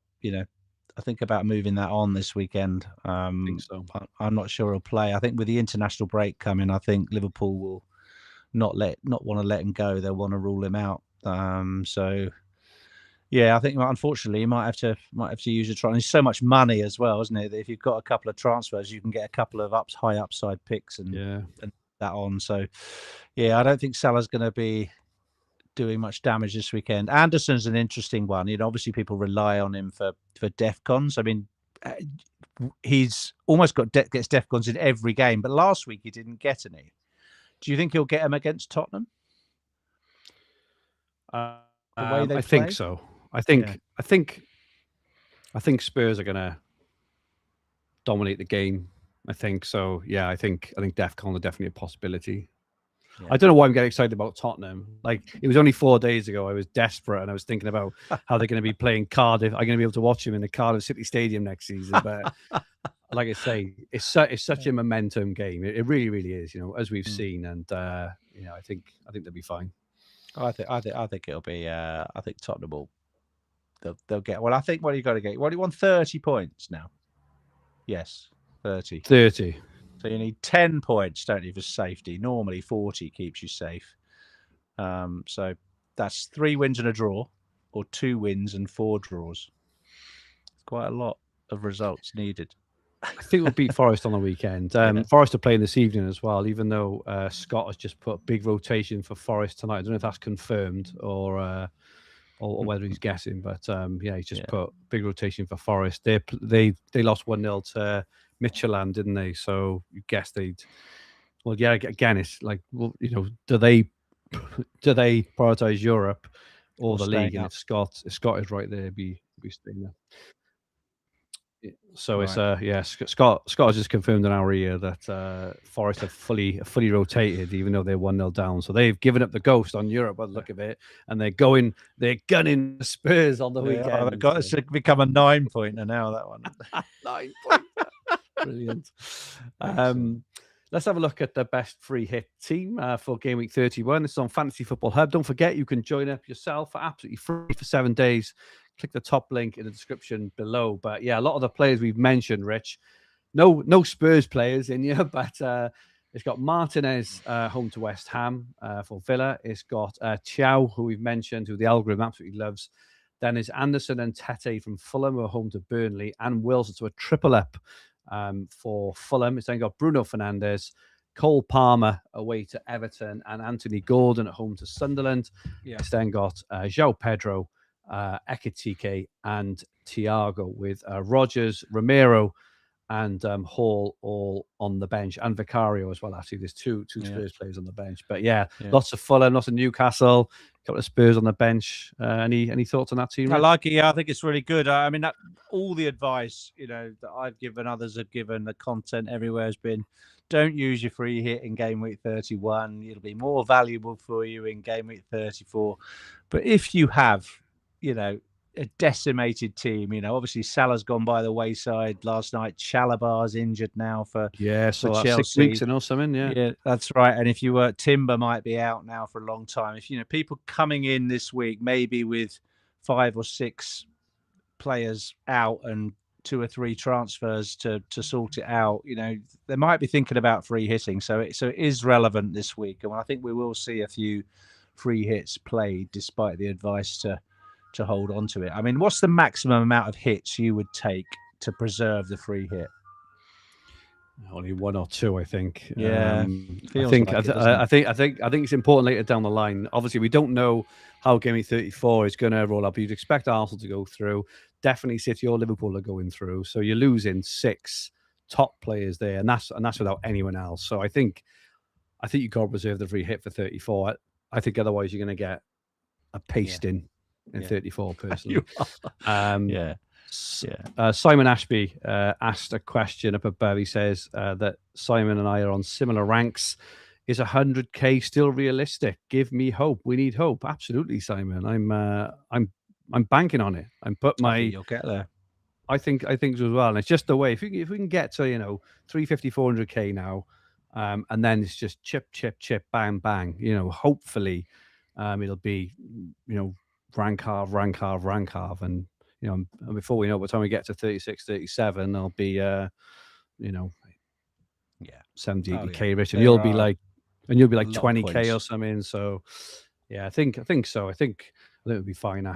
moving that on this weekend. I think so. I'm not sure he'll play. I think with the international break coming, I think Liverpool will not want to let him go. They'll want to rule him out. So yeah, I think unfortunately you might have to use a try. There's so much money as well, isn't it? That if you've got a couple of transfers, you can get a couple of high upside picks and that on. So yeah, I don't think Salah's going to be doing much damage this weekend. Anderson's an interesting one. Obviously people rely on him for DEFCONs. I mean, he's almost gets DEFCONs in every game, but last week he didn't get any. Do you think he'll get them against Tottenham? I think so. I think Spurs are going to dominate the game. I think so. Yeah, I think DEFCON are definitely a possibility. Yeah. I don't know why I'm getting excited about Tottenham. Like, it was only 4 days ago. I was desperate and I was thinking about how they're going to be playing Cardiff. I'm going to be able to watch them in the Cardiff City Stadium next season. But like I say, it's such a momentum game. It really, really is. As we've seen, and I think they'll be fine. I think it'll be. I think Tottenham will. They'll get. Well, I think what you got to get. What do you want? 30 points now. Yes, 30. 30. So you need 10 points, don't you, for safety? Normally 40 keeps you safe. So that's 3 wins and a draw, or 2 wins and 4 draws. It's quite a lot of results needed. I think we'll beat Forest on the weekend. Forest are playing this evening as well, even though Scott has just put big rotation for Forest tonight. I don't know if that's confirmed or whether he's guessing, but he's just put big rotation for Forest. They lost 1-0 to Midtjylland, didn't they? So you guess they'd. Well, yeah. Again, it's like, well, do they prioritize Europe or the league? And if Scott is right there, be staying there. So right. It's Scott has just confirmed in our ear that Forest have fully rotated, even though they're 1-0 down. So they've given up the ghost on Europe by the look of it, and they're gunning Spurs on the weekend. It's become a 9-pointer now, that one. 9-pointer. Brilliant. Let's have a look at the best free hit team for Game Week 31. This is on Fantasy Football Hub. Don't forget, you can join up yourself for absolutely free for 7 days. Click the top link in the description below. But yeah, a lot of the players we've mentioned, Rich, no Spurs players in here, but it's got Martinez home to West Ham for Villa. It's got Chiao, who we've mentioned, who the algorithm absolutely loves. Then it's Anderson and Tete from Fulham, who are home to Burnley, and Wilson, so a triple up for Fulham. It's then got Bruno Fernandes, Cole Palmer away to Everton, and Anthony Gordon at home to Sunderland. Yeah. It's then got João Pedro, Ekitike, and Thiago with Rodgers, Romero, and Hall all on the bench, and Vicario as well. Actually, there's two Spurs players on the bench. But yeah, lots of Fulham, lots of Newcastle, a couple of Spurs on the bench. Any thoughts on that team, Rich? I like it. Yeah, I think it's really good. I mean, all the advice that I've given, others have given, the content everywhere has been: don't use your free hit in game week 31. It'll be more valuable for you in game week 34. But if you have, a decimated team, obviously Salah's gone by the wayside last night. Chalobah's injured now for so Chelsea. 6 weeks or something. Yeah, that's right. And if you were Timber might be out now for a long time. If people coming in this week, maybe with 5 or 6 players out and 2 or 3 transfers to sort it out, they might be thinking about free hitting. So it is relevant this week, and I think we will see a few free hits played, despite the advice to hold on to it. I mean, what's the maximum amount of hits you would take to preserve the free hit? Only 1 or 2, I think. Yeah, I think it's important later down the line. Obviously, we don't know how Game Week 34 is going to roll up. You'd expect Arsenal to go through. Definitely City or Liverpool are going through. So you're losing 6 top players there, and that's without anyone else. So I think you've got to reserve the free hit for 34. I think otherwise you're going to get a pasting in 34 personally. Simon Ashby asked a question up above. He says that Simon and I are on similar ranks. Is 100k still realistic? Give me hope. We need hope. Absolutely, Simon. I'm banking on it. You'll get there. I think as well. And it's just the way. If we can get to 350, 400k now, and then it's just chip, bang, bang. Hopefully, it'll be rank half, and before we know, by the time we get to 36, 37, there'll be 70, 80k, Rich, and you'll be like 20k or something. So I think so. I think it'll be fine,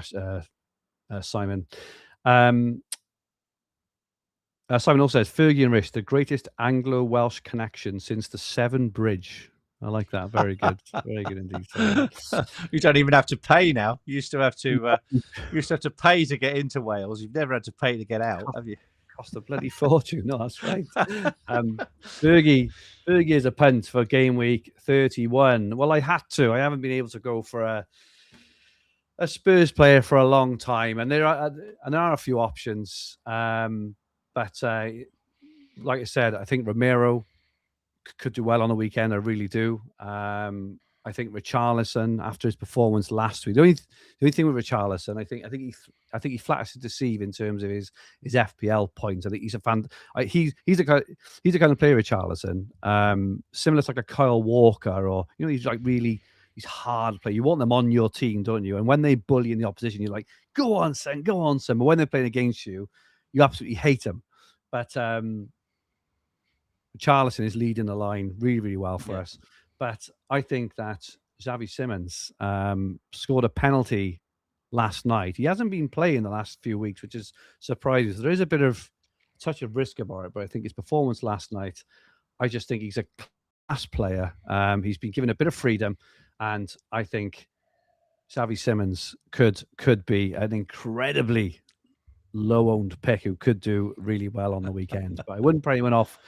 Simon. Simon also says Fergie and Rich, the greatest Anglo-Welsh connection since the Severn Bridge. I like that. Very good. Very good indeed. You don't even have to pay now. You used to have to pay to get into Wales. You've never had to pay to get out, have you? Cost a bloody fortune. No, that's right. Fergie is a punt for game week 31. Well, I had to. I haven't been able to go for a Spurs player for a long time, and there are a few options. But like I said, I think Romero could do well on the weekend. I really do. I think Richarlison, after his performance last week, the only thing with Richarlison, I think he flatters to deceive in terms of his FPL points. I think he's a fan. He's the kind of player, Richarlison, similar to like a Kyle Walker, or he's hard to play. You want them on your team, don't you? And when they bully in the opposition, you're like, go on, son. But when they're playing against you, you absolutely hate them. But Richarlison is leading the line really, really well for us. But I think that Xavi Simons scored a penalty last night. He hasn't been playing the last few weeks, which is surprising. So there is a touch of risk about it, but I think his performance last night, I just think he's a class player. He's been given a bit of freedom, and I think Xavi Simons could be an incredibly low-owned pick who could do really well on the weekend. But I wouldn't put anyone off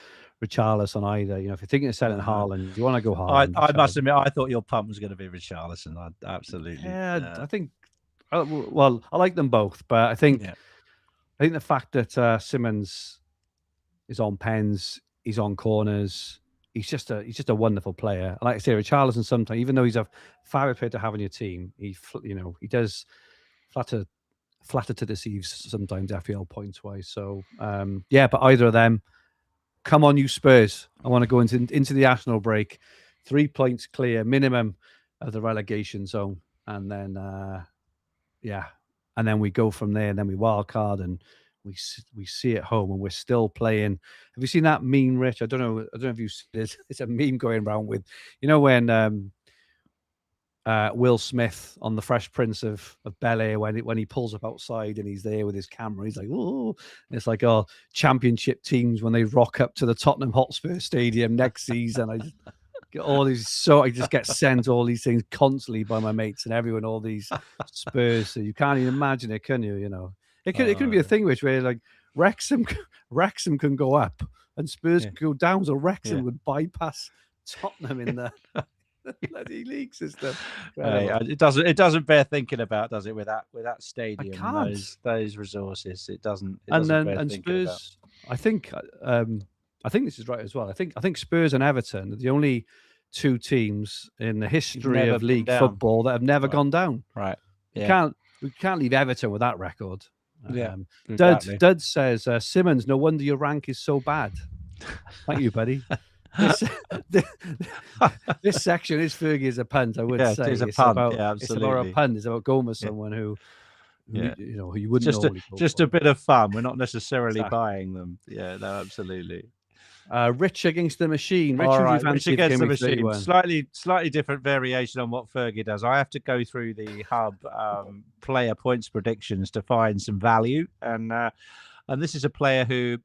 Richarlison either. If you're thinking of selling Haaland, you want to go Haaland. I must admit, I thought your punt was going to be Richarlison. Absolutely. Yeah, I think. Well, I like them both, but I think the fact that Simons is on pens, he's on corners, he's just a wonderful player. Like I say, Richarlison sometimes, even though he's a favourite player to have on your team, he does flatter to deceive sometimes FPL points wise. So but either of them. Come on, you Spurs. I want to go into the Arsenal break. 3 points clear, minimum of the relegation zone. And then, and then we go from there, and then we wildcard, and we see it home, and we're still playing. Have you seen that meme, Rich? I don't know if you've seen it. It's a meme going around with, when Will Smith on the Fresh Prince of Bel-Air, when he pulls up outside and he's there with his camera, he's like, oh, and it's like, championship teams when they rock up to the Tottenham Hotspur Stadium next season. I just get all these, I just get sent all these things constantly by my mates and everyone, all these Spurs. So you can't even imagine it, can you? It could be a thing where like Wrexham can go up and Spurs can go down, so Wrexham would bypass Tottenham in the bloody league system. It doesn't bear thinking about, does it? With that stadium and those resources, it doesn't. And Spurs, I think this is right as well. I think Spurs and Everton are the only two teams in the history of league football that have never gone down. Right. Yeah. We can't leave Everton with that record. Yeah. Dud says, Simmons, no wonder your rank is so bad. Thank you, buddy. This section is Fergie as a punt, I would say. It's a punt. Absolutely. It's about a punt. It's about going with someone who you wouldn't just a bit of fun. We're not necessarily buying them. Yeah, no, absolutely. Rich against the machine. Rich against the machine. Slightly different variation on what Fergie does. I have to go through the hub player points predictions to find some value, and this is a player who,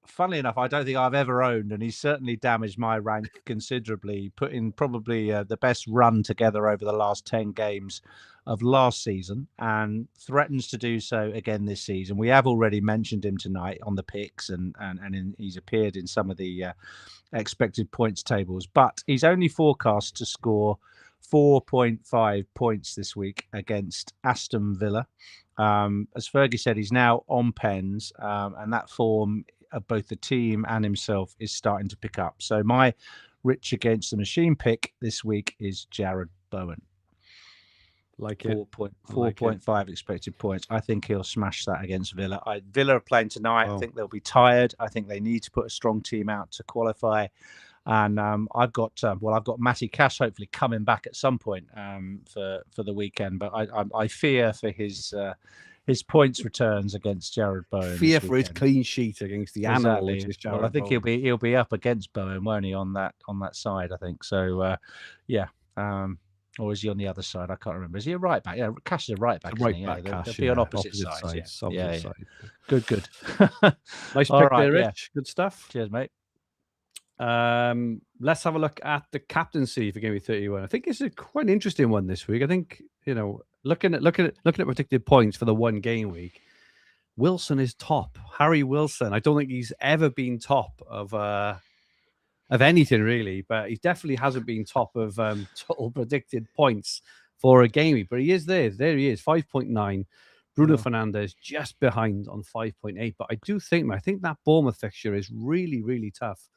funnily enough, I don't think I've ever owned, and he's certainly damaged my rank considerably, putting probably the best run together over the last 10 games of last season, and threatens to do so again this season. We have already mentioned him tonight on the picks, and he's appeared in some of the expected points tables, but he's only forecast to score 4.5 points this week against Aston Villa. As Fergie said, he's now on pens, and that form of both the team and himself is starting to pick up. So my Rich against the machine pick this week is Jared Bowen. Like it. 4.5 expected points. I think he'll smash that against Villa. Villa are playing tonight. I think they'll be tired. I think they need to put a strong team out to qualify. And I've got Matty Cash hopefully coming back at some point for the weekend. But I fear for his points returns against Jared Bowen. Fear for his clean sheet against the animal. Well, I think he'll be up against Bowen, won't he, on that side? I think so. Or is he on the other side? I can't remember. Is he a right back? Yeah, Cash is a right back. They'll be on opposite sides. Yeah. Good. Nice pick there, Rich. Good stuff. Cheers, mate. Let's have a look at the captaincy for Gameweek 31. I think it's quite an interesting one this week. I think, looking at predicted points for the one game week, Wilson is top. Harry Wilson. I don't think he's ever been top of anything really, but he definitely hasn't been top of total predicted points for a game week. But he is there. There he is, 5.9. Bruno Fernandes just behind on 5.8. But I think that Bournemouth fixture is really, really tough.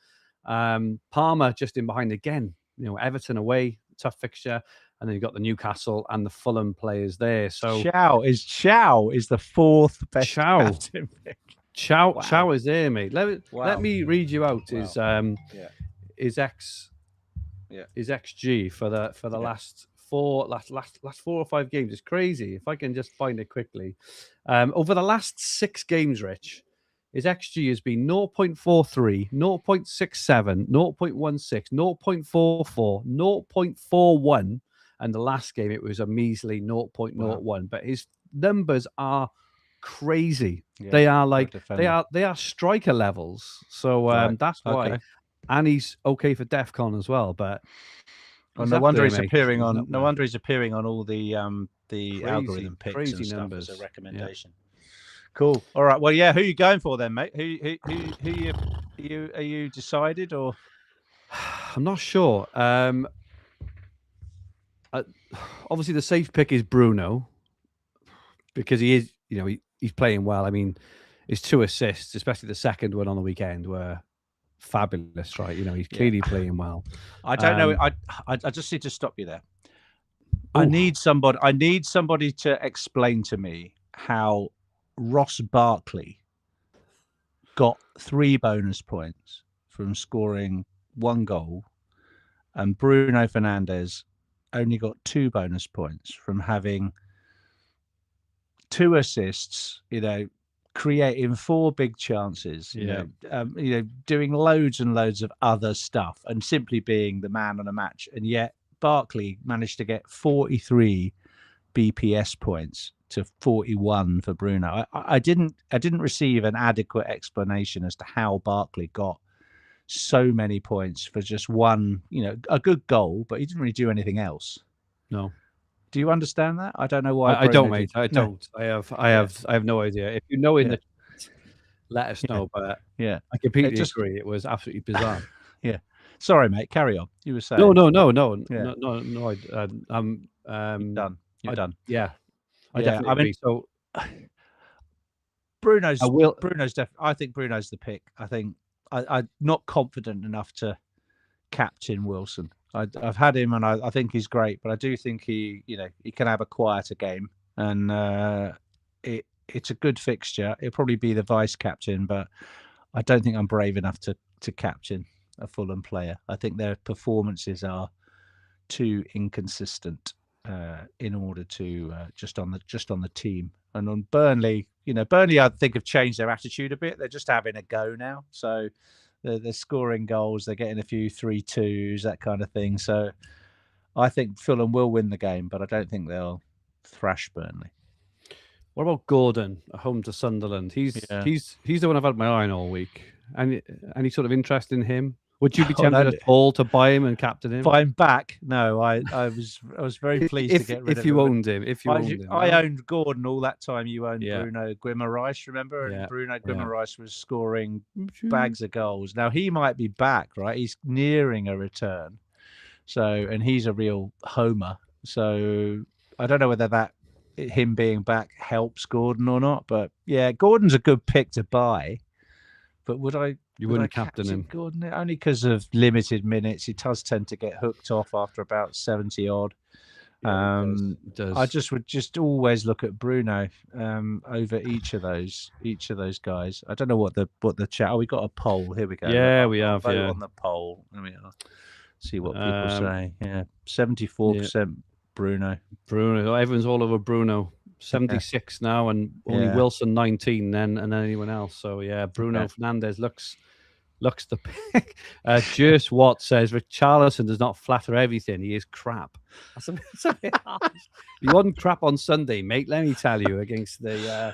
Palmer just in behind again. Everton away, tough fixture, and then you've got the Newcastle and the Fulham players there. So Chow is the fourth best captain pick. Chow is there, mate. Let me read you out his XG for the last 4 or 5 games. It's crazy. If I can just find it quickly, over the last 6 games, Rich, his XG has been 0.43, 0.67, 0.16, 0.44, 0.41, and the last game it was a measly 0.01. Wow. But his numbers are crazy. They are they are striker levels. So that's why. Okay. And he's okay for DEFCON as well. But no wonder he's appearing on. No wonder he's appearing on all the algorithm picks and stuff numbers as a recommendation. Yeah. Cool. All right. Well, who are you going for then, mate? Who are you decided or? I'm not sure. Obviously, the safe pick is Bruno because he is. He's playing well. I mean, his 2 assists, especially the second one on the weekend, were fabulous, right? He's clearly playing well. I don't know. I just need to stop you there. I need somebody to explain to me how Ross Barkley got 3 bonus points from scoring 1 goal, and Bruno Fernandes only got 2 bonus points from having 2 assists. Creating 4 big chances, doing loads and loads of other stuff and simply being the man on a match. And yet Barkley managed to get 43 BPS points to 41 for Bruno. I didn't receive an adequate explanation as to how Barkley got so many points for just one, a good goal, but he didn't really do anything else. No. Do you understand that? I don't know why. I don't, mate. I don't. I have no idea. If you know let us know. But Yeah. I completely agree. It was absolutely bizarre. Yeah. Sorry, mate. Carry on. You were saying. No. Yeah. No. You're done. You're done. Yeah, I Yeah. definitely agree. So Bruno's I will. I think Bruno's the pick. I think I'm not confident enough to captain Wilson. I've had him, and I think he's great, but I do think he can have a quieter game, and it's a good fixture. It'll probably be the vice captain, but I don't think I'm brave enough to captain a Fulham player. I think their performances are too inconsistent in order to just on the team. And on Burnley, Burnley, I think have changed their attitude a bit. They're just having a go now, so they're scoring goals. They're getting a few 3-2s, that kind of thing. So I think Fulham will win the game, but I don't think they'll thrash Burnley. What about Gordon at home to Sunderland? He's the one I've had my eye on all week. Any sort of interest in him? Would you be tempted at all to buy him and captain him? Buy him back? No, I was very pleased to get rid of him. If you owned him. I owned Gordon all that time. You owned Bruno Guimaraes, remember? And Bruno Guimaraes was scoring bags of goals. Now he might be back, right? He's nearing a return. And he's a real homer. So I don't know whether him being back helps Gordon or not. But yeah, Gordon's a good pick to buy. But would I? You wouldn't captain him, Gordon, only because of limited minutes. He does tend to get hooked off after about 70 odd. It does. I would always look at Bruno over each of those guys. I don't know what the chat. Oh, we got a poll. Here we go. Yeah, we have. Vote on the poll. There we are. See what people say. Yeah, 74% Bruno. Everyone's all over Bruno. 76 now, and only Wilson 19 then, and then anyone else. So yeah, Bruno Fernandes looks the pick. Jurst Watt says Richarlison does not flatter everything. He is crap. That's a bit harsh. He wasn't crap on Sunday, mate. Let me tell you, against the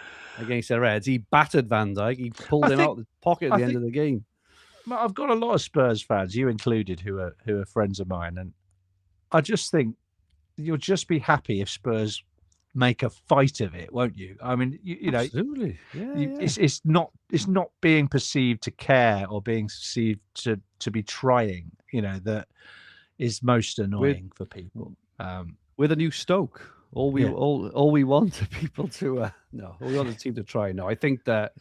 Reds, he battered Van Dijk. He pulled him out of the pocket at the end of the game. I've got a lot of Spurs fans, you included, who are friends of mine, and I just think you'll just be happy if Spurs make a fight of it, won't you? I mean, you know, absolutely. It's not being perceived to care or being perceived to be trying. You know, that is most annoying for people. With a new Stoke, all we want are people to no, we want the team to try. No, I think the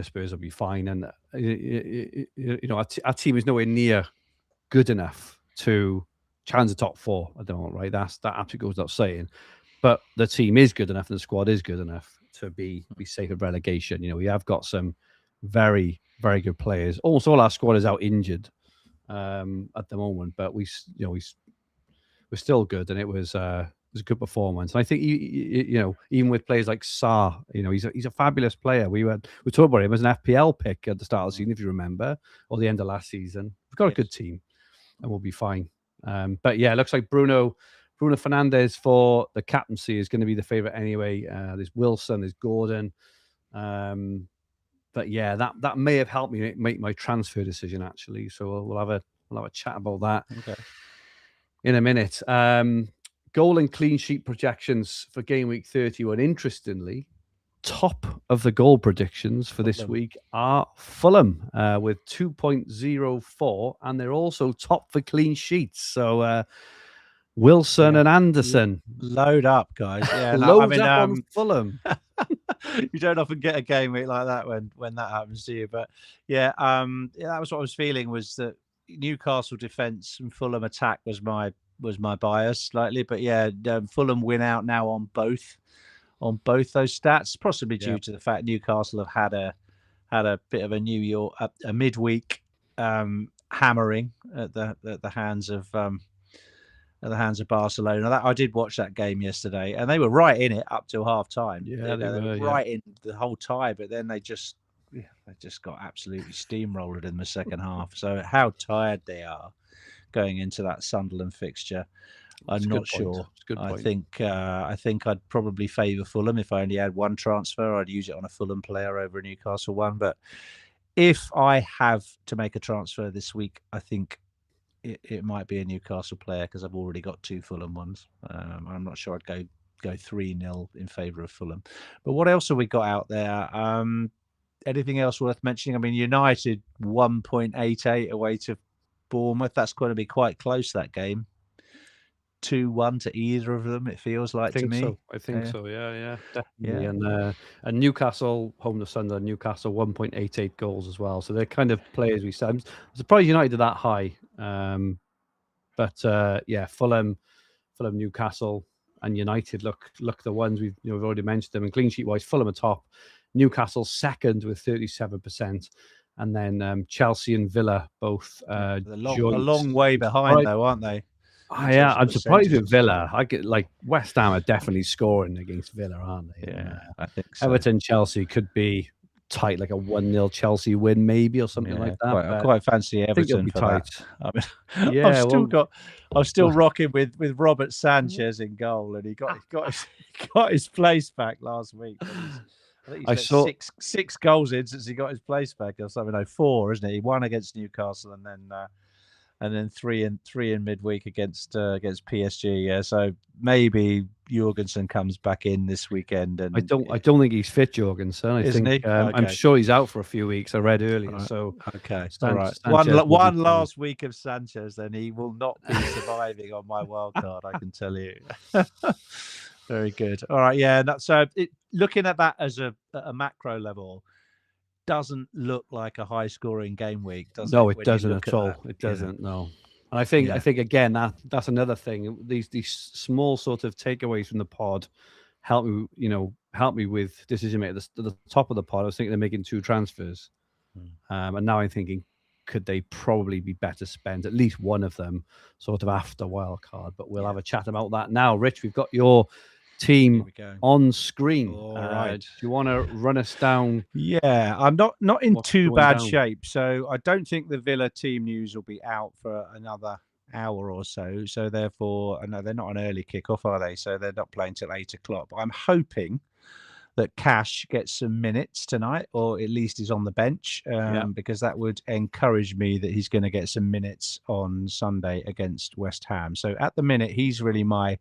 Spurs will be fine, and our team is nowhere near good enough to challenge the top four. I don't know, right? That absolutely goes without saying. But the team is good enough, and the squad is good enough to be safe of relegation. You know, we have got some very, very good players. Almost all our squad is out injured at the moment, but we're still good, and it was a good performance. And I think even with players like Sarr, he's a fabulous player. We talked about him as an FPL pick at the start of the season, if you remember, or the end of last season. We've got a good team, and we'll be fine. But yeah, it looks like Bruno Fernandes for the captaincy is going to be the favourite anyway. There's Wilson, there's Gordon. But yeah, that may have helped me make my transfer decision, actually. So we'll have a chat about that in a minute. Goal and clean sheet projections for game week 31. Interestingly, top of the goal predictions for this week are Fulham with 2.04, and they're also top for clean sheets. So Wilson and Anderson. Load up, guys. Yeah, Load up on Fulham. You don't often get a game week like that when that happens to you. But that was what I was feeling, was that Newcastle defence and Fulham attack was my bias slightly. But Fulham win out now on both those stats, possibly due to the fact Newcastle have had a bit of a midweek hammering at the hands of Barcelona. I did watch that game yesterday, and they were right in it up till half time. Yeah, they were right in the whole time, but then they just got absolutely steamrolled in the second half. So how tired they are going into that Sunderland fixture, I'm not sure. I think I'd probably favour Fulham. If I only had one transfer, I'd use it on a Fulham player over a Newcastle one. But if I have to make a transfer this week, I think it might be a Newcastle player, because I've already got two Fulham ones. I'm not sure I'd go 3-0 in favour of Fulham. But what else have we got out there? anything else worth mentioning? I mean, United 1.88 away to Bournemouth. That's going to be quite close, that game. 2-1 to either of them, it feels like to me. I think so. Yeah, definitely. Yeah. And Newcastle home to Sunderland. Newcastle 1.88 goals as well. So they're kind of players we said. I'm surprised United are that high. But yeah, Fulham, Newcastle, and United look the ones we've already mentioned them. And clean sheet wise, Fulham are top, Newcastle second with 37%, and then Chelsea and Villa both a long way behind though, aren't they? Yeah, I'm surprised with Villa. I get like West Ham are definitely scoring against Villa, aren't they? Yeah, I think so. Everton, Chelsea could be tight, like a 1-0 Chelsea win, maybe, or something like that. I quite fancy Everton for tight. That. I mean, yeah, I'm still rocking with Robert Sanchez in goal, and he got his place back last week. I think he's got six goals in since he got his place back, or something. No, 4, isn't it? He won against Newcastle, and then three in midweek against PSG. Yeah, so maybe Jorgensen comes back in this weekend. And I don't think he's fit, Jorgensen. I'm sure he's out for a few weeks. I read earlier. Right. So okay, all right. One last week of Sanchez, then he will not be surviving on my wild card. I can tell you. Very good. All right, yeah. That's looking at that as a macro level. Doesn't look like a high scoring game week, does it? No, it doesn't at all. It doesn't. No. And I think again that's another thing. These small sort of takeaways from the pod help me with decision making. At the top of the pod, I was thinking they're making 2 transfers, and now I'm thinking, could they probably be better spent? At least one of them, sort of after wildcard. But we'll have a chat about that now. Rich, we've got your team on screen. All right. Do you want to run us down? Yeah, I'm not in too bad shape, so I don't think the Villa team news will be out for another hour or so. So therefore, no, they're not an early kickoff, are they? So they're not playing till 8 o'clock. But I'm hoping that Cash gets some minutes tonight, or at least is on the bench, because that would encourage me that he's going to get some minutes on Sunday against West Ham. So at the minute, he's really my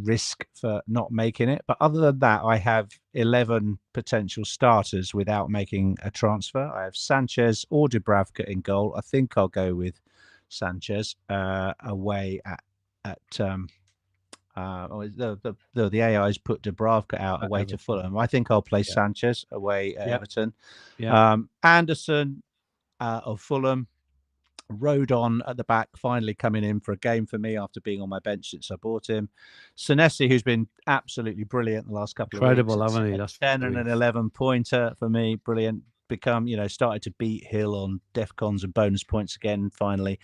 risk for not making it. But other than that, I have 11 potential starters without making a transfer. I have Sanchez or Dubravka in goal. I think I'll go with Sanchez away at the AI's put Dubravka out away to Fulham. I think I'll play Sanchez away at Everton. Anderson of Fulham. Rodon at the back, finally coming in for a game for me after being on my bench since I bought him. Senesi, who's been absolutely brilliant the last couple of weeks. Incredible, haven't he? That's 10 and an 11 pointer for me. Brilliant. Started to beat Hill on DEFCONs and bonus points again, finally.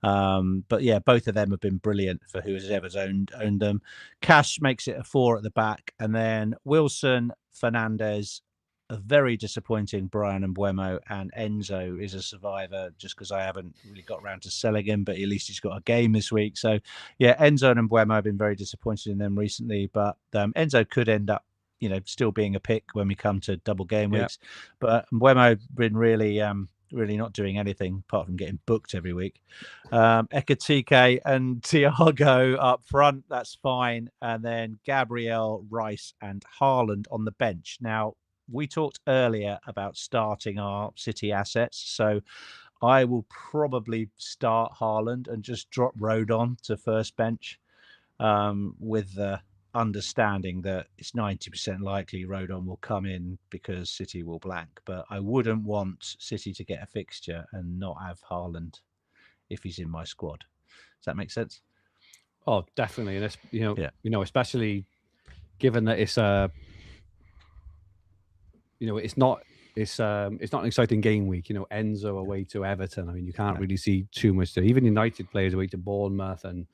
But yeah, both of them have been brilliant for whoever's owned them. Cash makes it a 4 at the back. And then Wilson, Fernandez, a very disappointing Brian Mbeumo, and Enzo is a survivor just because I haven't really got around to selling him, but at least he's got a game this week. So yeah, Enzo and Mbeumo, I've been very disappointed in them recently, but Enzo could end up, still being a pick when we come to double game weeks. But Mbeumo been really not doing anything apart from getting booked every week. Ekatike and Thiago up front, that's fine. And then Gabriel, Rice and Haaland on the bench. Now, we talked earlier about starting our City assets, so I will probably start Haaland and just drop Rodon to first bench, with the understanding that it's 90% likely Rodon will come in because City will blank. But I wouldn't want City to get a fixture and not have Haaland if he's in my squad. Does that make sense? Oh, definitely. And it's, especially given that it's it's not an exciting game week. Enzo away to Everton. I mean, you can't really see too much there. Even United players away to Bournemouth, and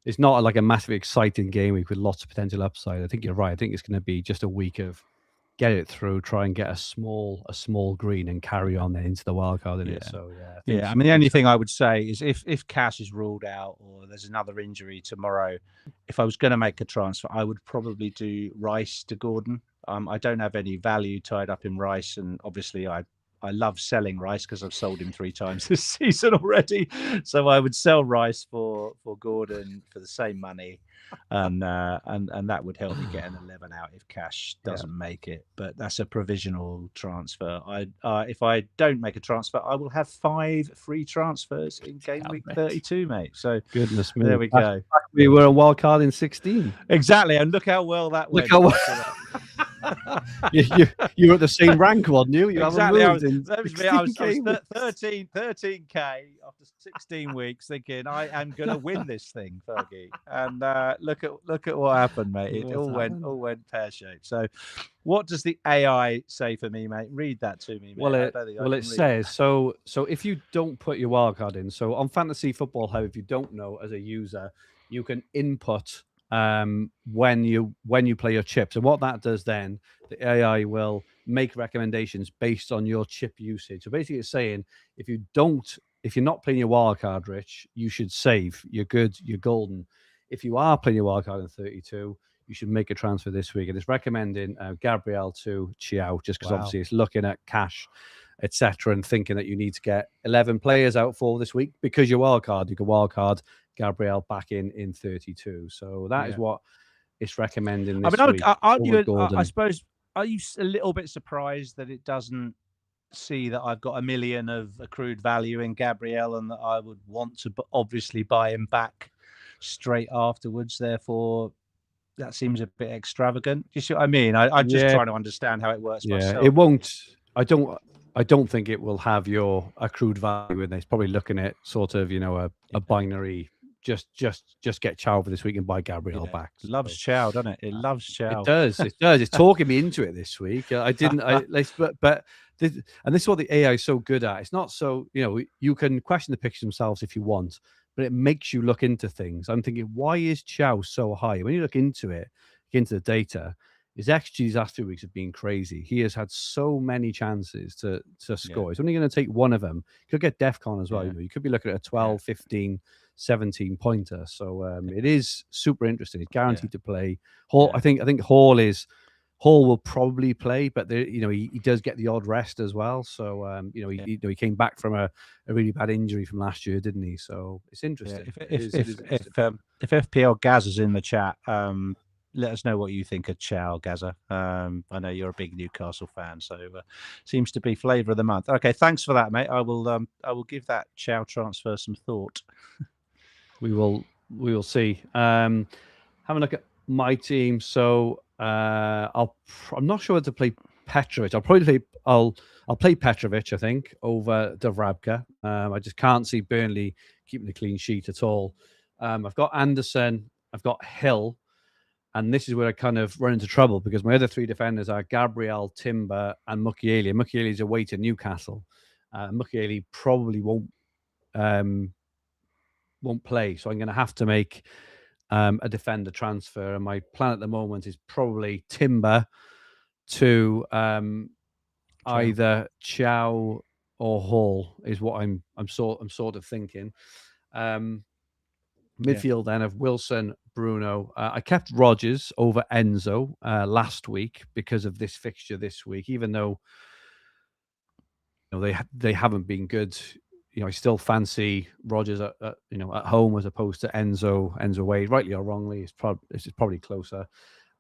it's not like a massive exciting game week with lots of potential upside. I think you're right. I think it's going to be just a week of get it through, try and get a small green, and carry on then into the wild card. So I mean, the only thing I would say is if Cash is ruled out or there's another injury tomorrow, if I was going to make a transfer, I would probably do Rice to Gordon. I don't have any value tied up in Rice, and obviously I I love selling Rice because I've sold him 3 times this season already. So I would sell Rice for Gordon for the same money, and that would help me get an 11 out if Cash doesn't make it. But that's a provisional transfer. If I don't make a transfer, I will have 5 free transfers in game week 32, mate. So goodness me, there we go. We were a wild card in 16. Exactly, and look how well that went. Look how you were at the same rank, wasn't you? You exactly. haven't moved I was 13k after 16 weeks, thinking I am going to win this thing, Fergie. And look at what happened, mate. It all went pear shaped. So, what does the AI say for me, mate? Read that to me, mate. It says so. So if you don't put your wildcard in, so on Fantasy Football Hub, if you don't know as a user, you can input when you play your chips, and what that does then, the AI will make recommendations based on your chip usage. So basically it's saying if you're not playing your wildcard, Rich, you should save. You're good, you're golden. If you are playing your wildcard in 32, you should make a transfer this week, and it's recommending Gabriel to Chiao, just because obviously it's looking at cash, etc., and thinking that you need to get 11 players out for this week because your wildcard, you can wildcard Gabriel back in 32. So that is what it's recommending this week. I suppose, are you a little bit surprised that it doesn't see that I've got 1 million of accrued value in Gabriel and that I would want to obviously buy him back straight afterwards? Therefore, that seems a bit extravagant. You see what I mean? I'm just trying to understand how it works myself. It won't. I don't think it will have your accrued value in there. It's probably looking at sort of, a binary. Just get Chow for this week and buy Gabriel back. It loves Chow, doesn't it? It loves Chow. It does. It's talking me into it this week. But this is what the AI is so good at. It's not so, you can question the picks themselves if you want, but it makes you look into things. I'm thinking, why is Chow so high? When you look into it, into the data, his XG's last 2 weeks have been crazy. He has had so many chances to score. It's only going to take one of them. You could get DEFCON as well. You could be looking at a 12, 15, 17 pointer. So it is super interesting. It's guaranteed to play. Hall, I think Hall will probably play, but he does get the odd rest as well. So he came back from a really bad injury from last year, didn't he? So it's interesting. If FPL Gaz is in the chat, let us know what you think of Chow, Gaza. I know you're a big Newcastle fan, so seems to be flavour of the month. Okay, thanks for that, mate. I will give that Chow transfer some thought. We will see. Have a look at my team. So I'm not sure whether to play Petrovic. I'll play Petrovic, I think, over Davrabka. I just can't see Burnley keeping a clean sheet at all. I've got Anderson, I've got Hill, and this is where I kind of run into trouble because my other 3 defenders are Gabriel, Timber, and Mukiele. Mukiele is away to Newcastle. Mukiele probably won't play, so I'm going to have to make a defender transfer. And my plan at the moment is probably Timber to either Chow or Hall is what I'm sort of thinking. Midfield then of Wilson, Bruno. I kept Rodgers over Enzo last week because of this fixture this week, even though they haven't been good. I still fancy Rodgers at home as opposed to Enzo away, rightly or wrongly. It's probably closer.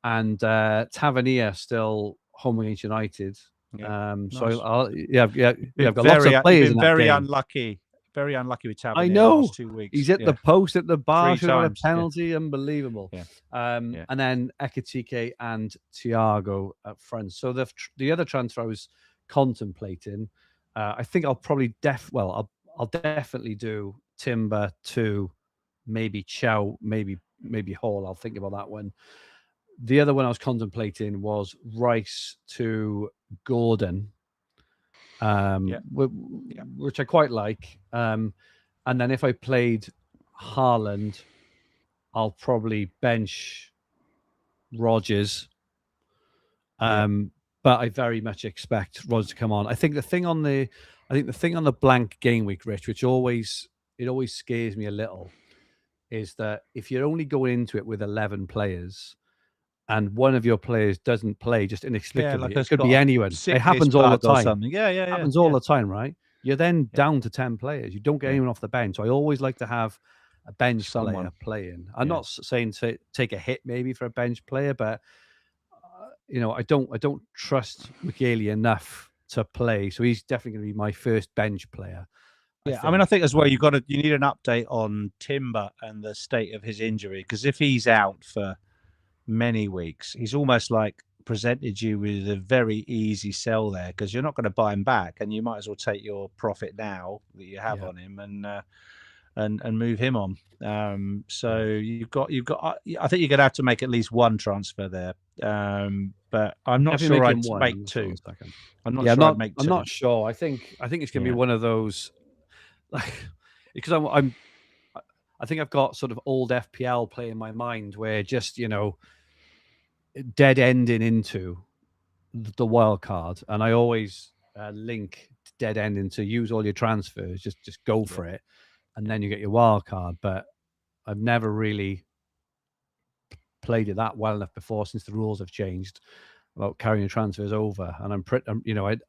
And Tavernier still home against United. Nice. So I've got lots of players in that very game. Unlucky. Very unlucky with Tavernier. I know. The last 2 weeks. He's at the post at the bar. 3 times. A penalty. Unbelievable. And then Ekitike and Thiago up front. So the other transfer I was contemplating, I think I'll probably I'll definitely do Timber to maybe Chow, maybe Hall. I'll think about that one. The other one I was contemplating was Rice to Gordon, which I quite like. And then if I played Haaland, I'll probably bench Rodgers. But I very much expect Rodgers to come on. I think the thing on the blank game week, Rich, which always scares me a little, is that if you're only going into it with 11 players, and one of your players doesn't play just inexplicably, like it could be anyone. It happens all the time. Yeah. Happens all the time, right? You're then down to 10 players. You don't get anyone off the bench. So I always like to have a bench player playing. I'm not saying to take a hit maybe for a bench player, but I don't trust McGeely enough to play. So he's definitely going to be my first bench player. Yeah, I mean, I think as well, you need an update on Timber and the state of his injury, because if he's out for many weeks, he's almost like presented you with a very easy sell there, because you're not going to buy him back, and you might as well take your profit now that you have on him and move him on. So you've got. I think you're going to have to make at least one transfer there, but I'm not sure I'd make two. I'm not sure I'd make two. I'm not sure. I think it's going to be one of those. Like, because I think I've got sort of old FPL play in my mind where just dead ending into the wild card, and I always link dead ending to use all your transfers, just go for it, and then you get your wild card. But I've never really played it that well enough before since the rules have changed about carrying transfers over, and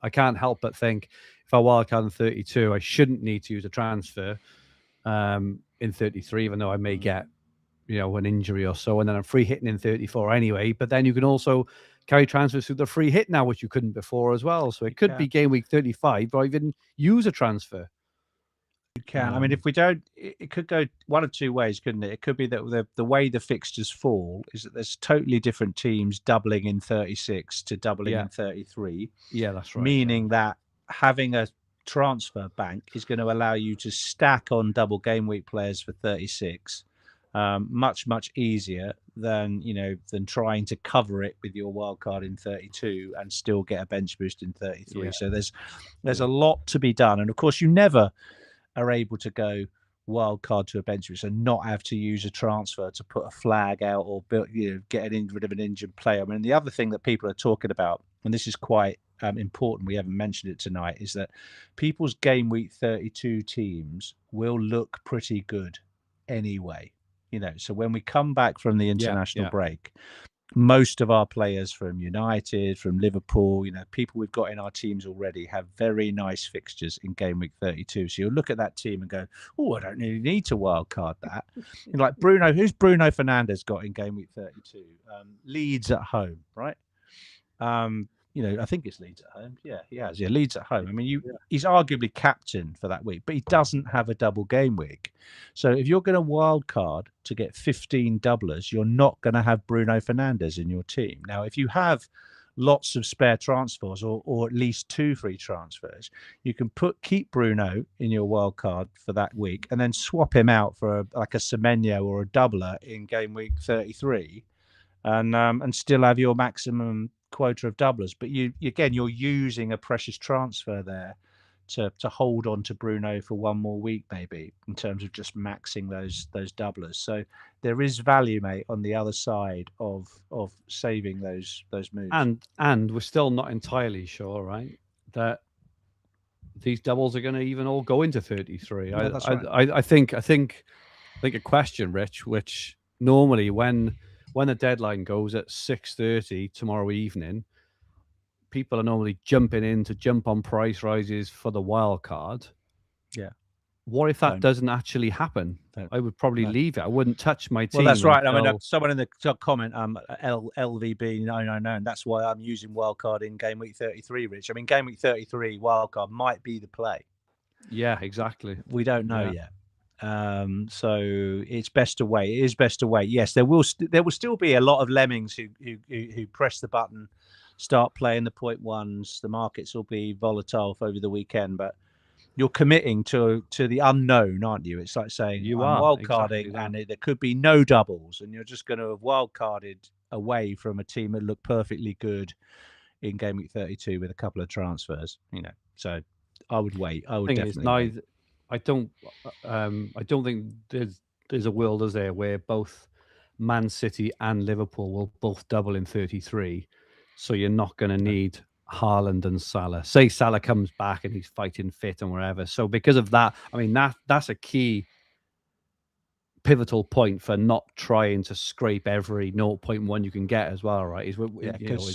I can't help but think if I wildcard in 32, I shouldn't need to use a transfer in 33, even though I may get an injury or so, and then I'm free hitting in 34 anyway. But then you can also carry transfers through the free hit now, which you couldn't before as well. So it could be game week 35, but I even use a transfer. You can. I mean, if we don't, it could go one of two ways, couldn't it? It could be that the way the fixtures fall is that there's totally different teams doubling in 36 to doubling in 33. Yeah, that's right. Meaning that having a transfer bank is going to allow you to stack on double game week players for 36 much easier than trying to cover it with your wild card in 32 and still get a bench boost in 33. So there's a lot to be done, and of course you never are able to go wild card to a bench boost and not have to use a transfer to put a flag out or get rid of an injured player. I mean, the other thing that people are talking about, and this is quite important, we haven't mentioned it tonight, is that people's game week 32 teams will look pretty good anyway. So when we come back from the international break, most of our players from United, from Liverpool, people we've got in our teams already have very nice fixtures in game week 32. So you'll look at that team and go, oh, I don't really need to wildcard that. Like Bruno, who's Bruno Fernandes got in game week 32? Leeds at home, right? I think it's Leeds at home. Yeah, he has. Yeah, Leeds at home. I mean, he's arguably captain for that week, but he doesn't have a double game week. So if you're going to wild card to get 15 doublers, you're not going to have Bruno Fernandes in your team. Now, if you have lots of spare transfers or at least 2 free transfers, you can keep Bruno in your wild card for that week and then swap him out for a Semenyo or a doubler in game week 33 and still have your maximum quota of doublers. But you're using a precious transfer there to hold on to Bruno for one more week, maybe, in terms of just maxing those doublers. So there is value, mate, on the other side of saving those moves. And we're still not entirely sure, right, that these doubles are going to even all go into 33. Yeah, that's right. I think a question, Rich, which normally when the deadline goes at 6:30 tomorrow evening, people are normally jumping in to jump on price rises for the wild card. Yeah. What if that doesn't actually happen? I would probably leave it. I wouldn't touch my team. Well, that's right. I mean, someone in the comment, LVB 999, that's why I'm using wildcard in game week 33, Rich. I mean, game week 33 wildcard might be the play. Yeah, exactly. We don't know yet. So it's best to wait. It is best to wait. Yes, there will still be a lot of lemmings who press the button, start playing the 0.1s. The markets will be volatile over the weekend, but you're committing to the unknown, aren't you? It's like saying I'm wildcarding, and there could be no doubles, and you're just going to have wildcarded away from a team that looked perfectly good in game week 32 with a couple of transfers. So I would wait. I would definitely wait. I don't think there's a world, is there, where both Man City and Liverpool will both double in 33. So you're not going to need Haaland and Salah. Say Salah comes back and he's fighting fit and wherever. So because of that, I mean, that's a key pivotal point for not trying to scrape every 0.1 you can get as well, right? We're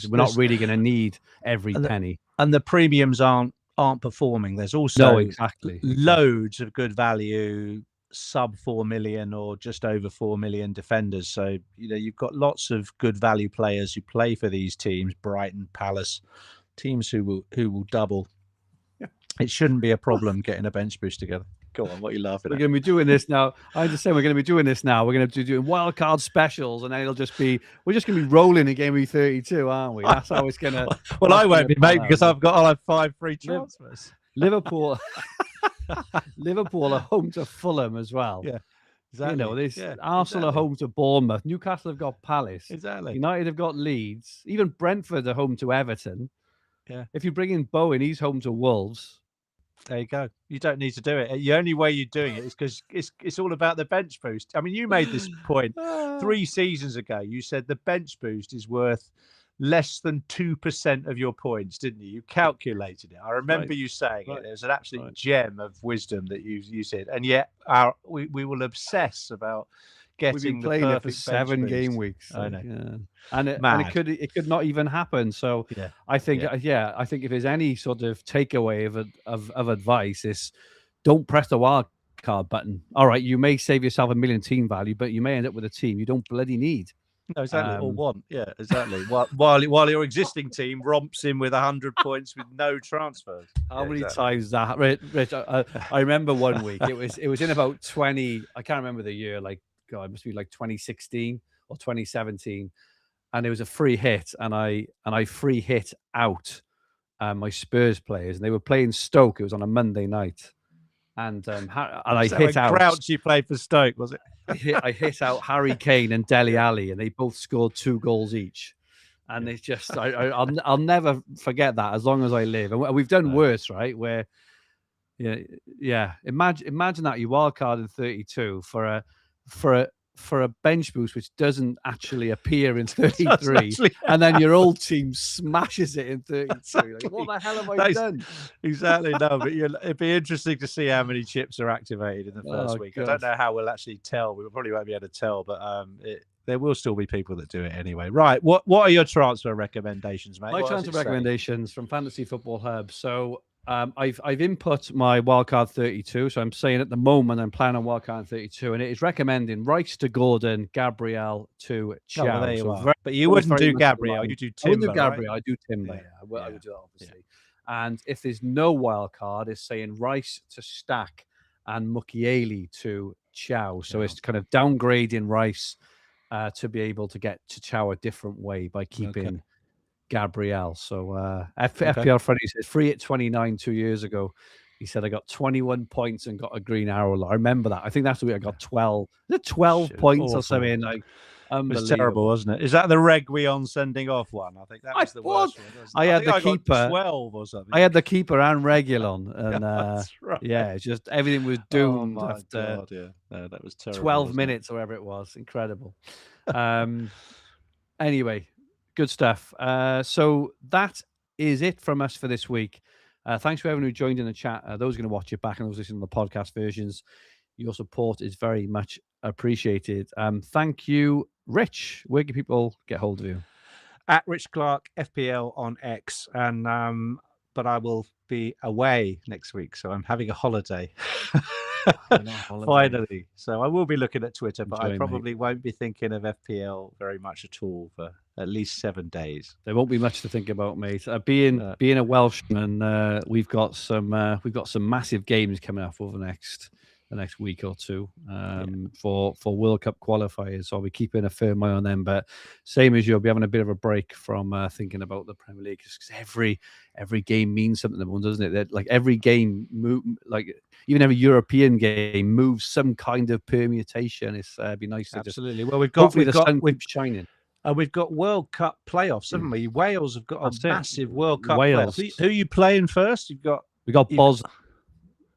not really going to need every penny. And the premiums aren't performing. There's also exactly loads of good value sub 4 million or just over 4 million defenders. So you've got lots of good value players who play for these teams, Brighton, Palace, teams who will double. Yeah. It shouldn't be a problem getting a bench boost together. Go on, what are you laughing at? We're going to be doing this now. I just saying we're going to be doing this now. We're going to be doing wildcard specials, and then we're just going to be rolling in Gameweek 32, aren't we? That's how it's going to. Well, I won't be, mate, because I'll have 5 free transfers. Liverpool. Liverpool are home to Fulham as well. Yeah, exactly. Arsenal are home to Bournemouth. Newcastle have got Palace. Exactly. United have got Leeds. Even Brentford are home to Everton. Yeah. If you bring in Bowen, he's home to Wolves. There you go. You don't need to do it. The only way you're doing it is because it's all about the bench boost. I mean, you made this point 3 seasons ago. You said the bench boost is worth less than 2% of your points, didn't you? You calculated it. I remember you saying it. It was an absolute gem of wisdom that you said. And yet we will obsess about getting the playing perfect it for 7 game weeks. I know. Yeah. And it could not even happen. So I think I think if there's any sort of takeaway of advice, is don't press the wild card button. All right, you may save yourself a million team value, but you may end up with a team you don't bloody need. No, exactly. Or want. Yeah, exactly. While your existing team romps in with 100 points with no transfers. How many times that, Rich? I remember one week. It was in about 20. I can't remember the year. Like God, it must be like 2016 or 2017. And it was a free hit, and I free hit out my Spurs players, and they were playing Stoke. It was on a Monday night, and I hit out. Crouch, you played for Stoke, was it? I hit out Harry Kane and Dele Alli, and they both scored 2 goals each. And it's just I'll never forget that as long as I live. And we've done worse, right? Where imagine that you wildcard in 32 for a bench boost which doesn't actually appear in 33, and then your old team smashes it in 32. Exactly. Like, what the hell have I done? Exactly. No, but it'd be interesting to see how many chips are activated in the first week. God. I don't know how we'll actually tell. We probably won't be able to tell, but there will still be people that do it anyway. Right. What are your transfer recommendations, mate? My transfer recommendations from Fantasy Football Hub. So I've input my wildcard 32, so I'm saying at the moment I'm planning on wildcard 32, and it is recommending Rice to Gordon, Gabriel to Chow. Oh, there you are. But you wouldn't do Gabriel, you do Timber. I wouldn't do Gabriel, right? I do Timber. Yeah. I would do that, obviously. Yeah. And if there's no wildcard, it's saying Rice to Stack and Mukiele to Chow. So it's kind of downgrading Rice to be able to get to Chow a different way by keeping Gabriel. So FPL Freddy says free at 29 2 years ago. He said I got 21 points and got a green arrow. I remember that. I think that's the week I got 12. Is it 12 points or something? Like, it was terrible, wasn't it? Is that the Reguilon sending off one? I think that was the worst one. I had the keeper. 12 or something. I had the keeper and Reguilon, and that's right. it's just everything was doomed after No, that was terrible. 12 minutes or whatever it was. Incredible. Anyway. Good stuff. So that is it from us for this week. Thanks for everyone who joined in the chat. Those are going to watch it back and those listening to the podcast versions. Your support is very much appreciated. Thank you, Rich. Where can people get hold of you? At Rich Clarke FPL on X, and but I will be away next week, so I'm having a holiday. Finally. So I will be looking at Twitter, but I probably won't be thinking of FPL very much at all for at least 7 days. There won't be much to think about, mate. Being a Welshman, we've got some massive games coming up over the next week or two for World Cup qualifiers. So I'll be keeping a firm eye on them. But same as you, I'll be having a bit of a break from thinking about the Premier League, because every game means something to them, doesn't it? That like every game even every European game moves some kind of permutation. It's be nice to absolutely. Well, we've got the sun keeps shining. We've got World Cup playoffs, haven't we? Wales have got a massive World Cup playoffs. Who are you playing first? We got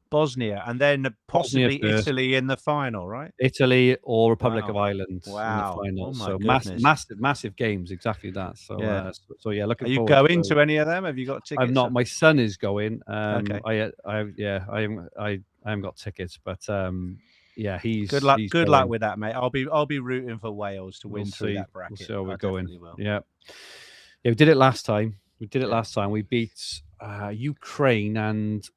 Bosnia, and then possibly Italy in the final, right? Italy or Republic of Ireland in the final. Oh so massive games, exactly that. So looking. Are you going to any of them? Have you got tickets? I'm not. My son is going. Okay. I haven't got tickets, but yeah, he's Good luck. He's Good luck going. with that, mate. I'll be rooting for Wales to We'll win through see. that bracket. We'll see how we're I going. definitely will. Yeah, we did it last time. We beat Ukraine, and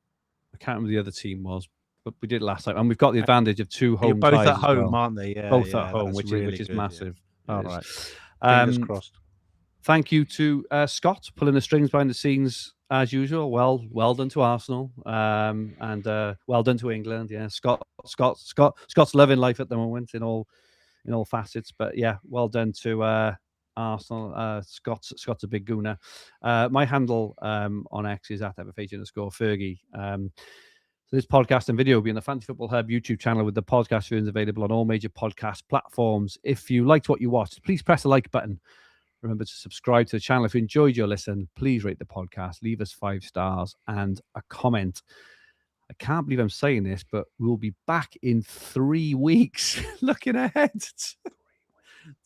I can't remember the other team was, but we did it last time, and we've got the advantage of 2 home You're both ties at as home, well. aren't they? Yeah, Both yeah, at home, that's which really is good, massive. Yeah. All It is. right. Fingers crossed. Thank you to Scott pulling the strings behind the scenes as usual. Well done to Arsenal, and well done to England. Yeah, Scott's loving life at the moment in all facets. But yeah, well done to Arsenal. Scott's a big gooner. My handle on X is at @FH_Fergi. So this podcast and video will be on the Fantasy Football Hub YouTube channel, with the podcast versions available on all major podcast platforms. If you liked what you watched, please press the like button. Remember to subscribe to the channel. If you enjoyed your listen, please rate the podcast, leave us 5 stars and a comment. I can't believe I'm saying this, but we'll be back in 3 weeks. Looking ahead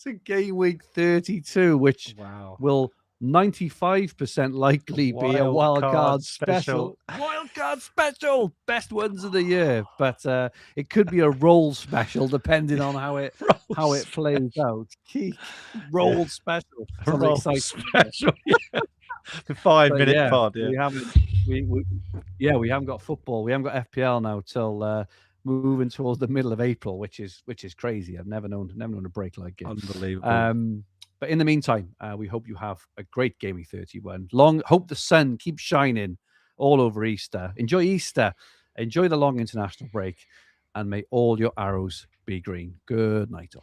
to game week 32, which will 95% likely be a wild card special. Wild card special, best ones of the year. But it could be a roll special depending on how it plays out. Roll special. Roll special. Yeah. The 5-minute pod. Yeah. We haven't got football. We haven't got FPL now till moving towards the middle of April, which is crazy. I've never known a break like it. Unbelievable. But in the meantime, we hope you have a great Game Week 31. Hope the sun keeps shining all over Easter. Enjoy Easter. Enjoy the long international break. And may all your arrows be green. Good night all.